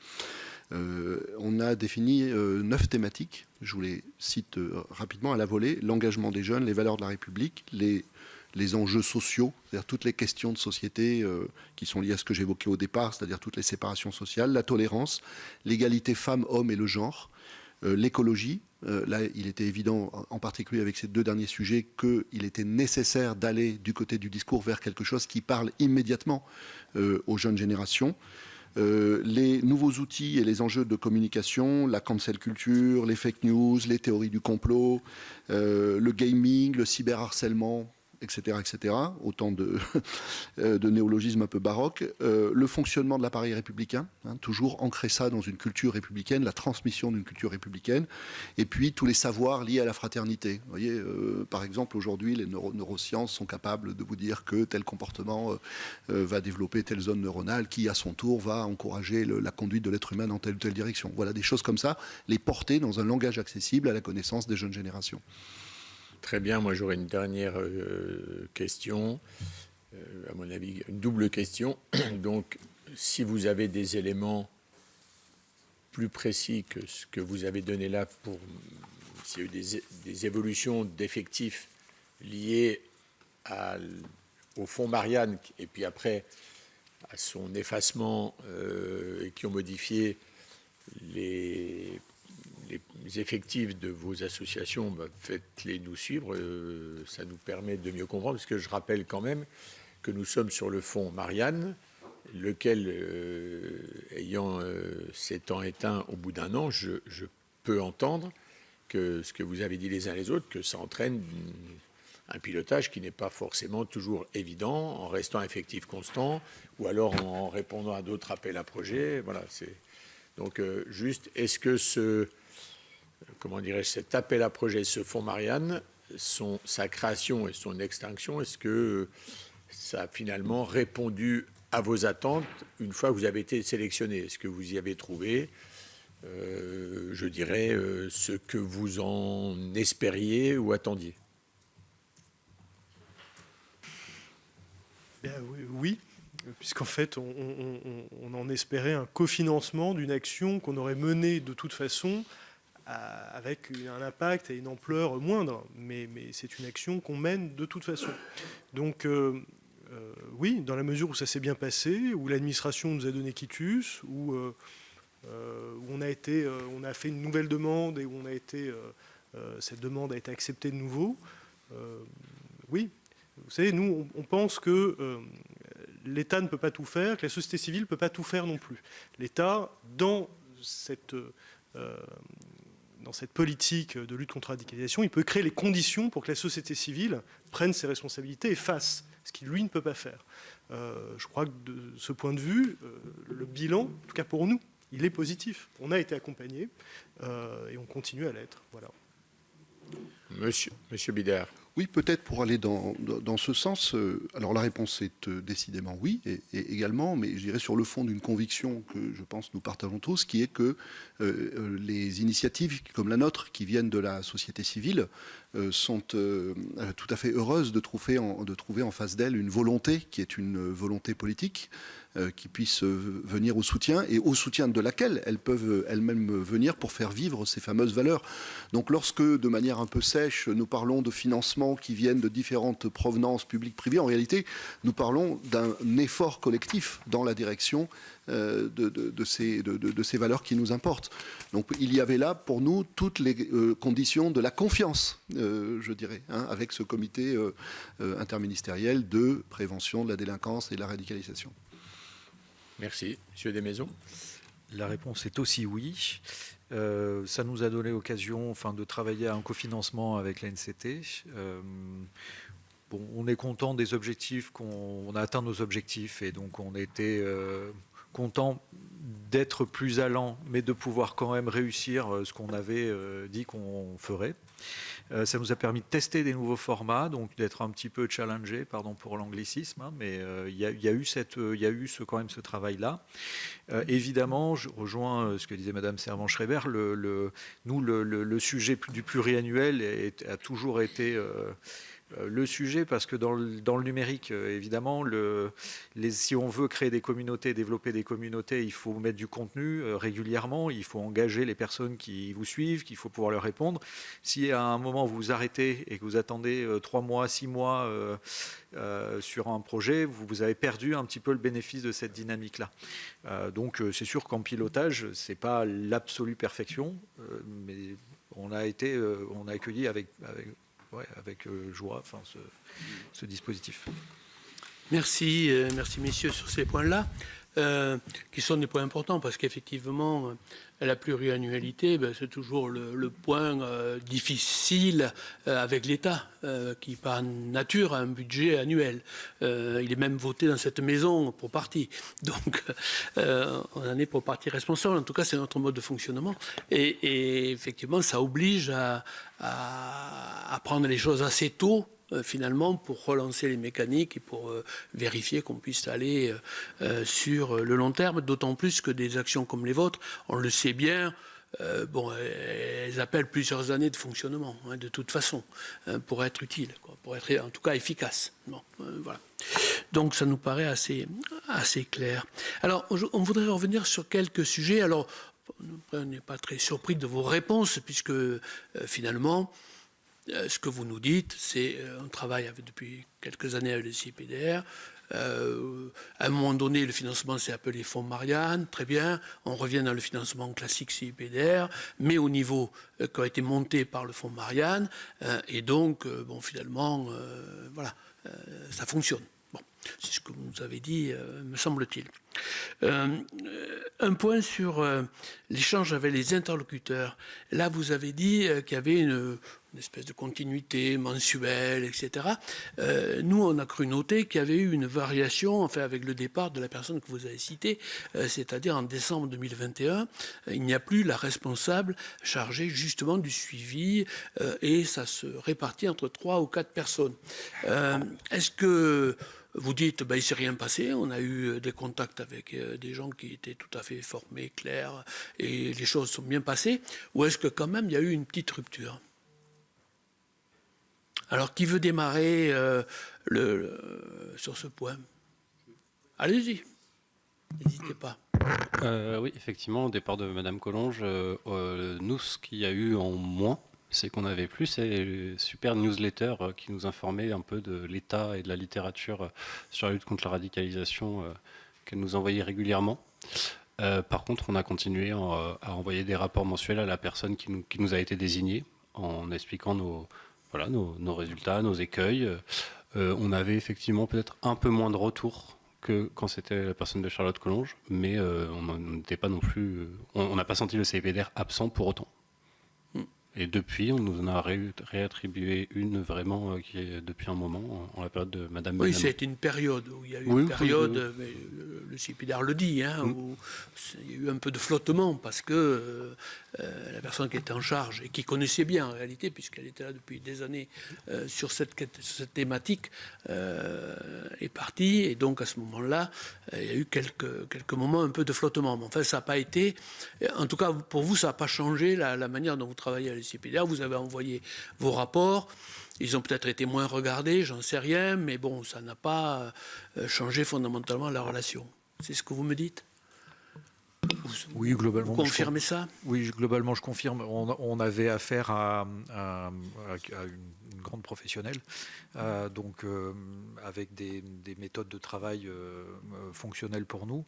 Speaker 2: on a défini 9 thématiques. Je vous les cite rapidement à la volée. L'engagement des jeunes, les valeurs de la République, les enjeux sociaux, c'est-à-dire toutes les questions de société qui sont liées à ce que j'évoquais au départ, c'est-à-dire toutes les séparations sociales, la tolérance, l'égalité femmes-hommes et le genre, l'écologie. Là, il était évident, en particulier avec ces 2 derniers sujets, qu'il était nécessaire d'aller du côté du discours vers quelque chose qui parle immédiatement aux jeunes générations. Les nouveaux outils et les enjeux de communication, la cancel culture, les fake news, les théories du complot, le gaming, le cyberharcèlement, etc., etc., autant de néologismes un peu baroques. Le fonctionnement de l'appareil républicain, toujours ancrer ça dans une culture républicaine, la transmission d'une culture républicaine, et puis tous les savoirs liés à la fraternité. Vous voyez, par exemple, aujourd'hui, les neurosciences sont capables de vous dire que tel comportement va développer telle zone neuronale qui, à son tour, va encourager la conduite de l'être humain dans telle ou telle direction. Voilà, des choses comme ça, les porter dans un langage accessible à la connaissance des jeunes générations.
Speaker 5: Très bien, moi j'aurais une dernière question, à mon avis une double question. Donc si vous avez des éléments plus précis que ce que vous avez donné là, s'il y a eu des évolutions d'effectifs liées au fonds Marianne, et puis après à son effacement et qui ont modifié les effectifs de vos associations, faites-les nous suivre, ça nous permet de mieux comprendre, parce que je rappelle quand même que nous sommes sur le fonds Marianne, lequel, s'étant éteint au bout d'un an, je peux entendre que ce que vous avez dit les uns les autres, que ça entraîne un pilotage qui n'est pas forcément toujours évident, en restant effectif constant, ou alors en répondant à d'autres appels à projets. Voilà, donc juste, est-ce que cet appel à projet, ce fonds Marianne, sa création et son extinction, est-ce que ça a finalement répondu à vos attentes une fois que vous avez été sélectionné? Est-ce que vous y avez trouvé, je dirais, ce que vous en espériez ou attendiez?
Speaker 4: Bien, oui, puisqu'en fait, on en espérait un cofinancement d'une action qu'on aurait menée de toute façon avec un impact et une ampleur moindre, mais c'est une action qu'on mène de toute façon. Donc, oui, dans la mesure où ça s'est bien passé, où l'administration nous a donné quitus, où on a fait une nouvelle demande et où cette demande a été acceptée de nouveau, oui. Vous savez, nous, on pense que l'État ne peut pas tout faire, que la société civile ne peut pas tout faire non plus. L'État, dans cette politique de lutte contre la radicalisation, il peut créer les conditions pour que la société civile prenne ses responsabilités et fasse ce qu'il, lui, ne peut pas faire. Je crois que de ce point de vue, le bilan, en tout cas pour nous, il est positif. On a été accompagnés et on continue à l'être. Voilà.
Speaker 5: Monsieur Bidard.
Speaker 2: Oui, peut-être pour aller dans ce sens. Alors la réponse est décidément oui, et également, mais je dirais sur le fond d'une conviction que je pense nous partageons tous, qui est que les initiatives comme la nôtre, qui viennent de la société civile, sont tout à fait heureuses de trouver en face d'elles une volonté qui est une volonté politique, qui puisse venir au soutien, et au soutien de laquelle elles peuvent elles-mêmes venir pour faire vivre ces fameuses valeurs. Donc lorsque, de manière un peu sèche, nous parlons de financements qui viennent de différentes provenances publiques, privées, en réalité, nous parlons d'un effort collectif dans la direction de ces valeurs qui nous importent. Donc il y avait là, pour nous, toutes les conditions de la confiance, je dirais, avec ce comité interministériel de prévention de la délinquance et de la radicalisation.
Speaker 5: Merci. Monsieur Desmaisons.
Speaker 3: La réponse est aussi oui. Ça nous a donné l'occasion de travailler à un cofinancement avec l'ANCT. On est content des objectifs, on a atteint nos objectifs et donc on était content d'être plus allant, mais de pouvoir quand même réussir ce qu'on avait dit qu'on ferait. Ça nous a permis de tester des nouveaux formats, donc d'être un petit peu challengé, pardon pour l'anglicisme, mais il y a eu quand même ce travail-là. Évidemment, je rejoins ce que disait Madame Servan-Schreiber, le sujet du pluriannuel a toujours été le sujet, parce que dans le numérique, évidemment, si on veut créer des communautés, développer des communautés, il faut mettre du contenu régulièrement, il faut engager les personnes qui vous suivent, qu'il faut pouvoir leur répondre. Si à un moment vous vous arrêtez et que vous attendez 3 mois, 6 mois sur un projet, vous avez perdu un petit peu le bénéfice de cette dynamique-là. Donc c'est sûr qu'en pilotage, c'est pas l'absolue perfection, mais on a accueilli avec joie ce dispositif.
Speaker 1: Merci messieurs sur ces points-là, qui sont des points importants, parce qu'effectivement, la pluriannualité, c'est toujours le point difficile avec l'État, qui par nature a un budget annuel. Il est même voté dans cette maison pour partie. Donc, on en est pour partie responsable. En tout cas, c'est notre mode de fonctionnement. Et effectivement, ça oblige à prendre les choses assez tôt, finalement, pour relancer les mécaniques et pour vérifier qu'on puisse aller sur le long terme, d'autant plus que des actions comme les vôtres, on le sait bien, elles appellent plusieurs années de fonctionnement, de toute façon, pour être utiles, pour être en tout cas efficaces. Voilà. Donc ça nous paraît assez clair. Alors, on voudrait revenir sur quelques sujets. Alors, on n'est pas très surpris de vos réponses, puisque finalement, ce que vous nous dites, c'est on travaille depuis quelques années avec le CIPDR. À un moment donné, le financement s'est appelé Fonds Marianne, très bien. On revient dans le financement classique CIPDR, mais au niveau qui a été monté par le Fonds Marianne. Et donc, bon, finalement, voilà, ça fonctionne. Bon, c'est ce que vous nous avez dit, me semble-t-il. Un point sur l'échange avec les interlocuteurs. Là, vous avez dit qu'il y avait une espèce de continuité mensuelle, etc. Nous, on a cru noter qu'il y avait eu une variation, enfin, avec le départ de la personne que vous avez citée, c'est-à-dire en décembre 2021, il n'y a plus la responsable chargée justement du suivi et ça se répartit entre 3 ou 4 personnes. Est-ce que vous dites, ben, il ne s'est rien passé, on a eu des contacts avec des gens qui étaient tout à fait formés, clairs, et les choses sont bien passées, ou est-ce que quand même il y a eu une petite rupture? Alors, qui veut démarrer sur ce point? Allez-y, n'hésitez pas.
Speaker 7: Oui, effectivement, au départ de Madame Collonges, nous, ce qu'il y a eu en moins, c'est qu'on n'avait plus ces super newsletters qui nous informaient un peu de l'état et de la littérature sur la lutte contre la radicalisation qu'elle nous envoyait régulièrement. Par contre, on a continué à envoyer des rapports mensuels à la personne qui nous a été désignée en expliquant nos résultats, nos écueils. On avait effectivement peut-être un peu moins de retours que quand c'était la personne de Charlotte Collonges, mais on n'était pas non plus... on n'a pas senti le CIPDR absent pour autant. Et depuis, on nous en a réattribué une vraiment qui est depuis un moment, en la période de Madame
Speaker 1: Oui,
Speaker 7: Benamou.
Speaker 1: c'est une période où il y a eu une période, mais le CIPDR le dit, hein, où il y a eu un peu de flottement parce que la personne qui était en charge et qui connaissait bien en réalité, puisqu'elle était là depuis des années sur cette thématique, est partie. Et donc à ce moment-là, il y a eu quelques moments un peu de flottement. Mais enfin, ça n'a pas été, en tout cas pour vous, ça n'a pas changé la manière dont vous travaillez à la CIPDR. Vous avez envoyé vos rapports. Ils ont peut-être été moins regardés, j'en sais rien, mais bon, ça n'a pas changé fondamentalement la relation. C'est ce que vous me dites?
Speaker 3: Oui, globalement.
Speaker 1: Vous confirmez ça?
Speaker 3: Oui, globalement, je confirme. On avait affaire à une grande professionnelle, donc avec des méthodes de travail fonctionnelles pour nous.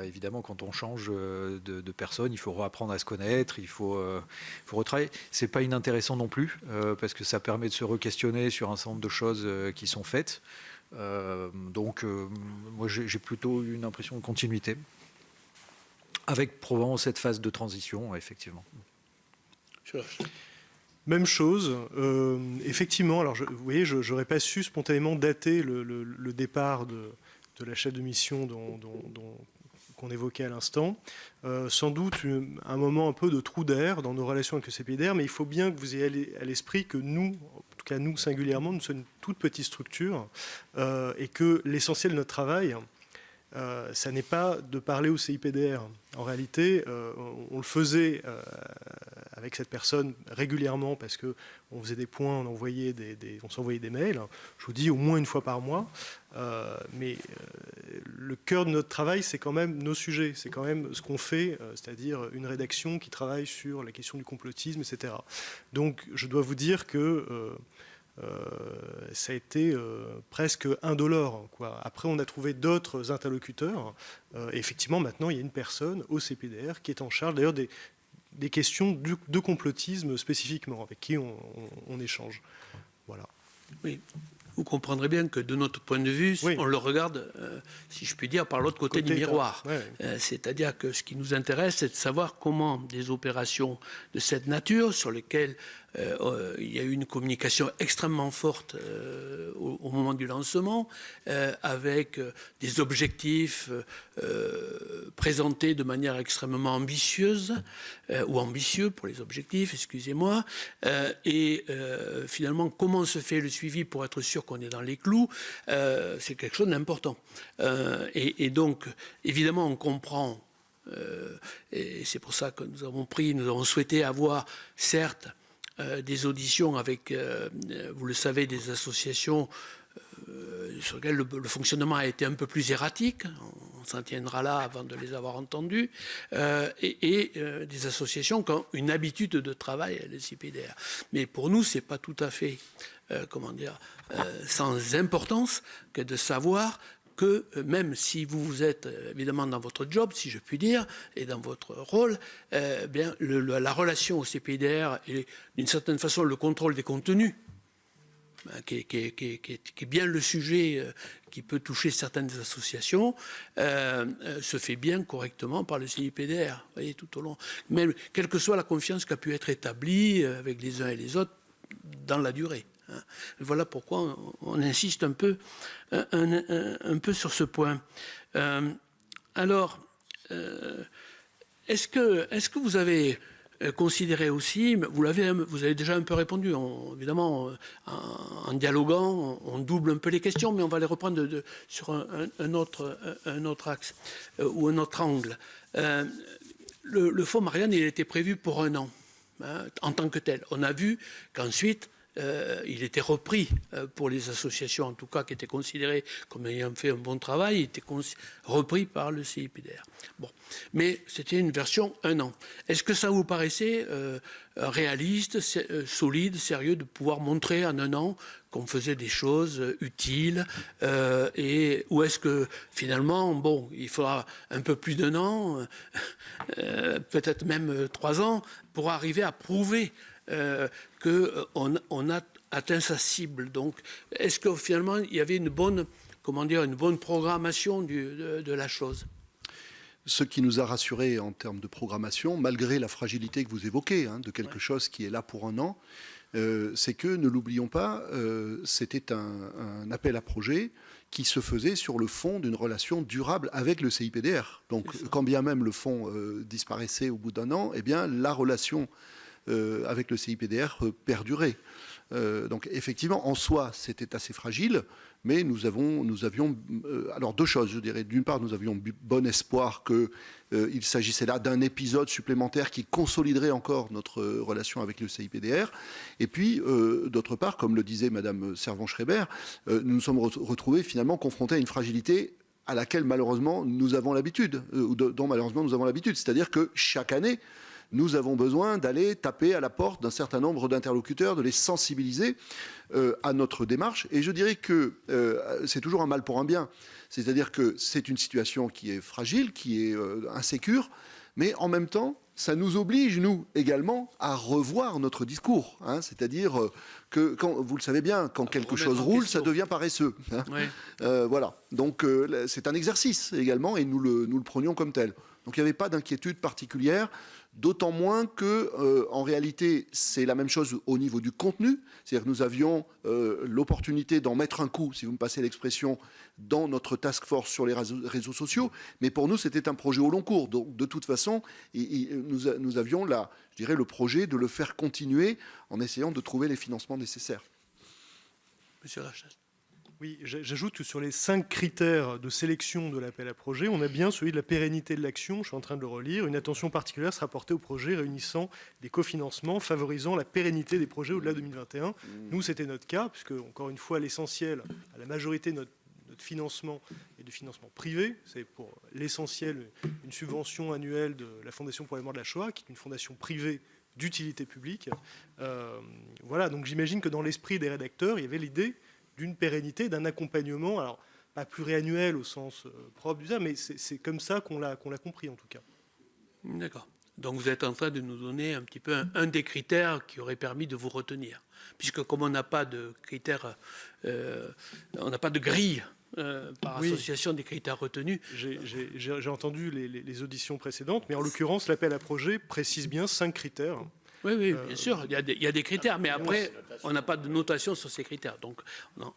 Speaker 3: Évidemment, quand on change de personne, il faut reapprendre à se connaître, il faut retravailler. C'est pas inintéressant non plus, parce que ça permet de se re-questionner sur un certain nombre de choses qui sont faites. Donc, moi, j'ai plutôt une impression de continuité. Avec probablement cette phase de transition, effectivement.
Speaker 4: Même chose. Effectivement, alors vous voyez, je n'aurais pas su spontanément dater le départ de la chef de mission qu'on évoquait à l'instant. Sans doute un moment un peu de trou d'air dans nos relations avec le CIPDR, mais il faut bien que vous ayez à l'esprit que nous, en tout cas nous singulièrement, nous sommes une toute petite structure et que l'essentiel de notre travail, ça n'est pas de parler au CIPDR. En réalité, on le faisait avec cette personne régulièrement parce qu'on faisait des points, on s'envoyait des mails. Je vous dis au moins une fois par mois. Mais le cœur de notre travail, c'est quand même nos sujets. C'est quand même ce qu'on fait, c'est-à-dire une rédaction qui travaille sur la question du complotisme, etc. Donc, je dois vous dire que ça a été presque indolore, quoi. Après, on a trouvé d'autres interlocuteurs. Et effectivement, maintenant, il y a une personne au CIPDR qui est en charge, d'ailleurs, des questions de complotisme spécifiquement, avec qui on échange. Voilà.
Speaker 1: Oui. Vous comprendrez bien que de notre point de vue, on le regarde, si je puis dire, par l'autre côté du miroir. C'est-à-dire que ce qui nous intéresse, c'est de savoir comment des opérations de cette nature, sur lesquelles il y a eu une communication extrêmement forte au moment du lancement, avec des objectifs présentés de manière extrêmement ambitieuse, ou ambitieux pour les objectifs, excusez-moi, et finalement, comment se fait le suivi pour être sûr qu'on est dans les clous, c'est quelque chose d'important. Et donc, évidemment, on comprend, et c'est pour ça que nous avons souhaité avoir, certes, des auditions avec, vous le savez, des associations sur lesquelles le fonctionnement a été un peu plus erratique. On s'en tiendra là avant de les avoir entendues. Et des associations qui ont une habitude de travail à l'SIPDR. Mais pour nous, ce n'est pas tout à fait, sans importance que de savoir que même si vous êtes évidemment dans votre job, si je puis dire, et dans votre rôle, bien, la relation au CPIDR et d'une certaine façon le contrôle des contenus, qui est bien le sujet qui peut toucher certaines associations, se fait bien correctement par le CIPDR, vous voyez, tout au long. Même, quelle que soit la confiance qui a pu être établie avec les uns et les autres dans la durée. Hein. Voilà pourquoi on insiste un peu sur ce point. Alors, est-ce que vous avez considéré aussi, vous avez déjà un peu répondu, évidemment, en dialoguant, on double un peu les questions, mais on va les reprendre sur un autre axe ou un autre angle. Le fonds Marianne, il était prévu pour 1 an, hein, en tant que tel. On a vu qu'ensuite, il était repris pour les associations, en tout cas, qui étaient considérées comme ayant fait un bon travail, il était repris par le CIPDR. Bon. Mais c'était une version 1 an. Est-ce que ça vous paraissait réaliste, solide, sérieux, de pouvoir montrer en 1 an qu'on faisait des choses utiles ou est-ce que finalement, bon, il faudra un peu plus d'1 an, peut-être même 3 ans, pour arriver à prouver qu'on a atteint sa cible. Donc, est-ce que finalement, il y avait une bonne programmation de la chose?
Speaker 2: Ce qui nous a rassurés en termes de programmation, malgré la fragilité que vous évoquez, hein, de quelque chose qui est là pour 1 an, c'est que, ne l'oublions pas, c'était un appel à projet qui se faisait sur le fond d'une relation durable avec le CIPDR. Donc, quand bien même le fonds disparaissait au bout d'1 an, eh bien, la relation avec le CIPDR perdurait. Donc effectivement, en soi, c'était assez fragile, mais nous avions alors 2 choses, je dirais. D'une part, nous avions bon espoir qu'il s'agissait là d'un épisode supplémentaire qui consoliderait encore notre relation avec le CIPDR. Et puis, d'autre part, comme le disait Madame Servan-Schreiber, nous nous sommes retrouvés finalement confrontés à une fragilité à laquelle malheureusement nous avons l'habitude, ou dont malheureusement nous avons l'habitude. C'est-à-dire que chaque année, nous avons besoin d'aller taper à la porte d'un certain nombre d'interlocuteurs, de les sensibiliser à notre démarche. Et je dirais que c'est toujours un mal pour un bien. C'est-à-dire que c'est une situation qui est fragile, qui est insécure, mais en même temps, ça nous oblige, nous, également, à revoir notre discours. Hein. C'est-à-dire que, vous le savez bien, quand quelque chose roule, ça devient paresseux. Hein. Oui. Voilà. Donc, c'est un exercice également, et nous le prenions comme tel. Donc, il n'y avait pas d'inquiétude particulière. D'autant moins que, en réalité, c'est la même chose au niveau du contenu. C'est-à-dire que nous avions l'opportunité d'en mettre un coup, si vous me passez l'expression, dans notre task force sur les réseaux sociaux. Mais pour nous, c'était un projet au long cours. Donc, de toute façon, nous avions je dirais, le projet de le faire continuer en essayant de trouver les financements nécessaires.
Speaker 1: Monsieur Rachel.
Speaker 4: Oui, j'ajoute que sur les 5 critères de sélection de l'appel à projet, on a bien celui de la pérennité de l'action, je suis en train de le relire. Une attention particulière sera portée aux projets réunissant des cofinancements, favorisant la pérennité des projets au-delà de 2021. Nous, c'était notre cas, puisque, encore une fois, l'essentiel, à la majorité de notre financement est du financement privé. C'est pour l'essentiel une subvention annuelle de la Fondation pour la mémoire de la Shoah, qui est une fondation privée d'utilité publique. Voilà, donc j'imagine que dans l'esprit des rédacteurs, il y avait l'idée d'une pérennité, d'un accompagnement, alors pas pluriannuel au sens propre du terme, mais c'est comme ça qu'on l'a compris en tout cas.
Speaker 1: D'accord. Donc vous êtes en train de nous donner un petit peu un des critères qui aurait permis de vous retenir, puisque comme on n'a pas de critères, on n'a pas de grille par association des critères retenus.
Speaker 4: J'ai entendu les auditions précédentes, mais en l'occurrence l'appel à projet précise bien 5 critères.
Speaker 1: Oui, bien sûr, il y a des critères, mais après, on n'a pas de notation sur ces critères. Donc,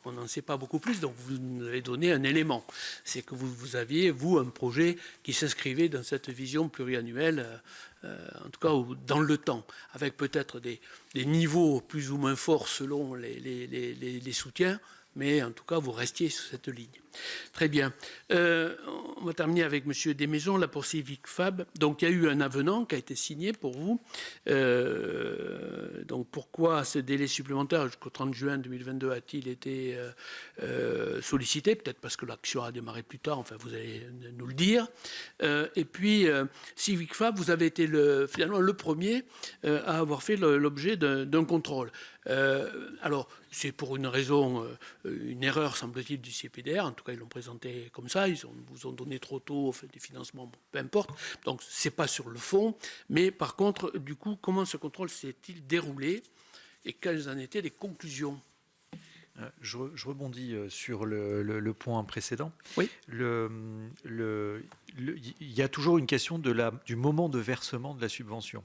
Speaker 1: on n'en sait pas beaucoup plus. Donc, vous nous avez donné un élément. C'est que vous aviez, vous, un projet qui s'inscrivait dans cette vision pluriannuelle, en tout cas dans le temps, avec peut-être des niveaux plus ou moins forts selon les soutiens, mais en tout cas, vous restiez sur cette ligne. Très bien. On va terminer avec M. Desmaisons, là pour Civic Fab. Donc, il y a eu un avenant qui a été signé pour vous. Donc, pourquoi ce délai supplémentaire jusqu'au 30 juin 2022 a-t-il été sollicité? Peut-être parce que l'action a démarré plus tard, enfin, vous allez nous le dire. Et puis, Civic Fab, vous avez été finalement le premier à avoir fait l'objet d'un contrôle. Alors, c'est pour une raison, une erreur, semble-t-il, du CPDR. En tout cas, ils l'ont présenté comme ça. Ils vous ont donné trop tôt des financements, bon, peu importe. Donc, c'est pas sur le fond. Mais par contre, du coup, comment ce contrôle s'est-il déroulé et quelles en étaient les conclusions?
Speaker 3: Je rebondis sur le point précédent.
Speaker 1: Oui.
Speaker 3: Il y a toujours une question du moment de versement de la subvention.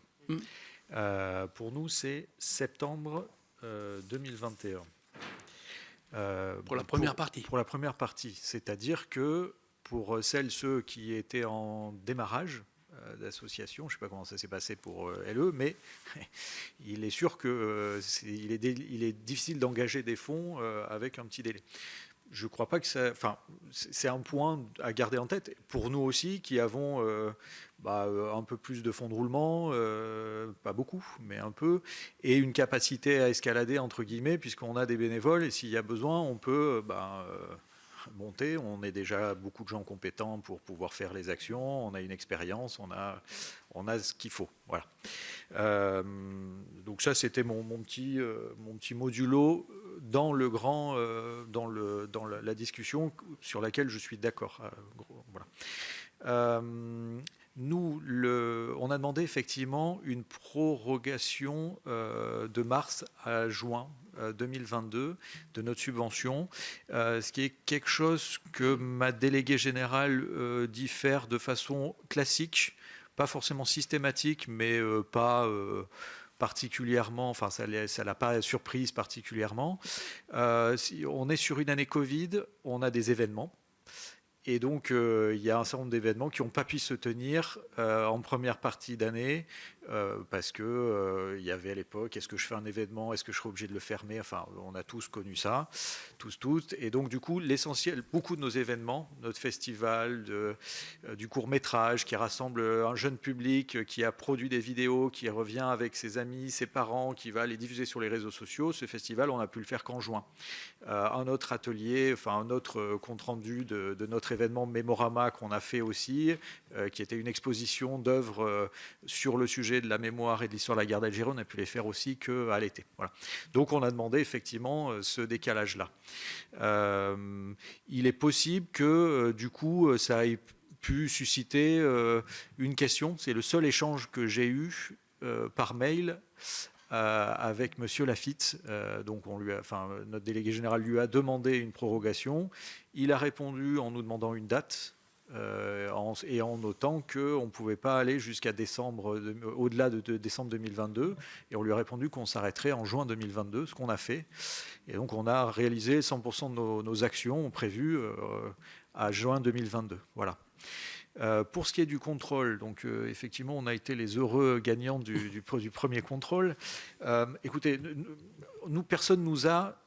Speaker 3: Pour nous, c'est septembre 2021.
Speaker 1: Pour la première partie.
Speaker 3: Pour la première partie. C'est-à-dire que pour ceux qui étaient en démarrage d'association, je ne sais pas comment ça s'est passé pour LE, mais il est sûr qu'il est difficile d'engager des fonds avec un petit délai. Je ne crois pas que ça... Enfin, c'est un point à garder en tête. Pour nous aussi, qui avons un peu plus de fonds de roulement, pas beaucoup, mais un peu, et une capacité à escalader, entre guillemets, puisqu'on a des bénévoles, et s'il y a besoin, on peut... monter, on est déjà beaucoup de gens compétents pour pouvoir faire les actions, on a une expérience, on a ce qu'il faut. Voilà. Donc ça, c'était mon petit modulo dans le grand, dans la discussion sur laquelle je suis d'accord. Voilà. Nous, on a demandé effectivement une prorogation de mars à juin 2022 de notre subvention, ce qui est quelque chose que ma déléguée générale dit faire de façon classique, pas forcément systématique, mais pas particulièrement, enfin ça l'a pas surprise particulièrement. On est sur une année Covid, on a des événements. Et donc, il y a un certain nombre d'événements qui n'ont pas pu se tenir en première partie d'année parce qu'il y avait à l'époque, est-ce que je fais un événement, est-ce que je serai obligé de le fermer? Enfin, on a tous connu ça, toutes. Et donc, du coup, l'essentiel, beaucoup de nos événements, notre festival du court-métrage qui rassemble un jeune public qui a produit des vidéos, qui revient avec ses amis, ses parents, qui va les diffuser sur les réseaux sociaux, ce festival, on n'a pu le faire qu'en juin. Un autre atelier, enfin un autre compte-rendu de notre événement Mémorama qu'on a fait aussi, qui était une exposition d'œuvres sur le sujet de la mémoire et de l'histoire de la guerre d'Algérie, on a pu les faire aussi qu'à l'été. Voilà. Donc on a demandé effectivement ce décalage-là. Il est possible que du coup ça ait pu susciter une question, c'est le seul échange que j'ai eu par mail avec Monsieur Lafitte. Donc notre délégué général lui a demandé une prorogation. Il a répondu en nous demandant une date et en notant qu'on ne pouvait pas aller jusqu'à décembre, au-delà de décembre 2022. Et on lui a répondu qu'on s'arrêterait en juin 2022, ce qu'on a fait. Et donc on a réalisé 100% de nos actions prévues à juin 2022. Voilà. Pour ce qui est du contrôle, donc effectivement, on a été les heureux gagnants du premier contrôle. Écoutez, nous, personne ne nous a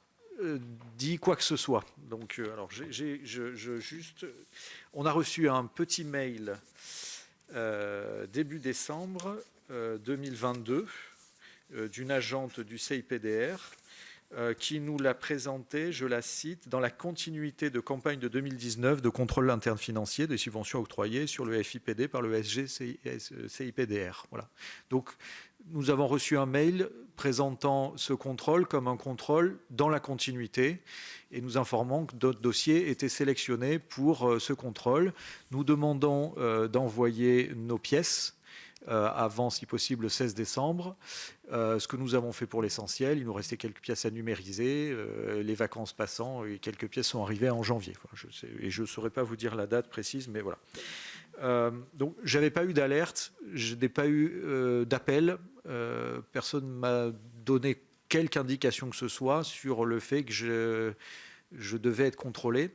Speaker 3: dit quoi que ce soit. Donc, alors, on a reçu un petit mail début décembre 2022 d'une agente du CIPDR qui nous l'a présenté, je la cite, dans la continuité de campagne de 2019 de contrôle interne financier des subventions octroyées sur le FIPD par le SG-CIPDR. Voilà. Donc, nous avons reçu un mail présentant ce contrôle comme un contrôle dans la continuité et nous informant que d'autres dossiers étaient sélectionnés pour ce contrôle. Nous demandons d'envoyer nos pièces avant, si possible, le 16 décembre. Ce que nous avons fait pour l'essentiel, il nous restait quelques pièces à numériser, les vacances passant, et quelques pièces sont arrivées en janvier. Je ne saurais pas vous dire la date précise, mais voilà. Donc, je n'avais pas eu d'alerte, je n'ai pas eu d'appel, personne ne m'a donné quelque indication que ce soit sur le fait que je devais être contrôlé.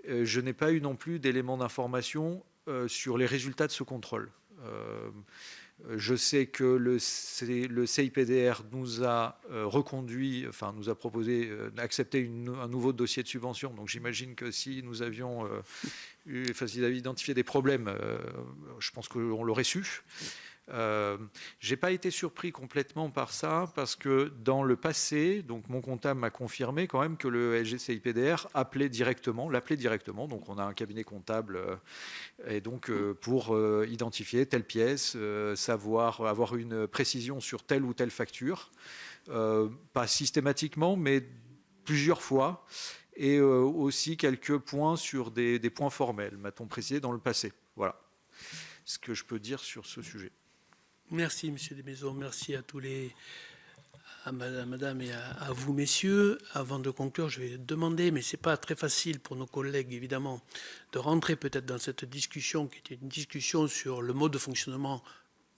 Speaker 3: Je n'ai pas eu non plus d'éléments d'information sur les résultats de ce contrôle. Je sais que le CIPDR nous a reconduit, enfin nous a proposé d'accepter un nouveau dossier de subvention. Donc j'imagine que si nous avions s'ils avaient identifié des problèmes, je pense qu'on l'aurait su. J'ai pas été surpris complètement par ça parce que dans le passé, donc mon comptable m'a confirmé quand même que le SGCIPDR l'appelait directement. Donc on a un cabinet comptable et donc pour identifier telle pièce, savoir avoir une précision sur telle ou telle facture, pas systématiquement, mais plusieurs fois, et aussi quelques points sur des points formels, m'a-t-on précisé dans le passé. Voilà ce que je peux dire sur ce sujet.
Speaker 1: Merci, Monsieur Desmaisons. Merci à madame et à vous, messieurs. Avant de conclure, je vais demander, mais ce n'est pas très facile pour nos collègues, évidemment, de rentrer peut-être dans cette discussion, qui était une discussion sur le mode de fonctionnement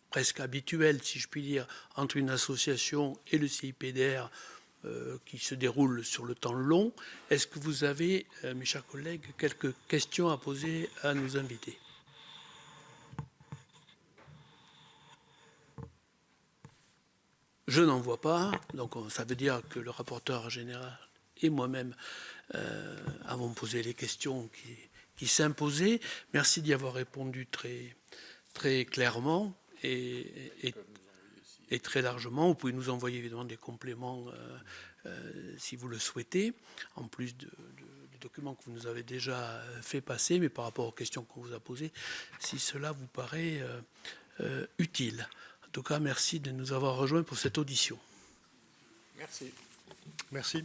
Speaker 1: presque habituel, si je puis dire, entre une association et le CIPDR, qui se déroule sur le temps long. Est-ce que vous avez, mes chers collègues, quelques questions à poser à nos invités ? Je n'en vois pas, donc ça veut dire que le rapporteur général et moi-même avons posé les questions qui s'imposaient. Merci d'y avoir répondu très, très clairement et très largement. Vous pouvez nous envoyer évidemment des compléments si vous le souhaitez, en plus des documents que vous nous avez déjà fait passer, mais par rapport aux questions qu'on vous a posées, si cela vous paraît utile. En tout cas, merci de nous avoir rejoints pour cette audition.
Speaker 5: Merci.
Speaker 4: Merci.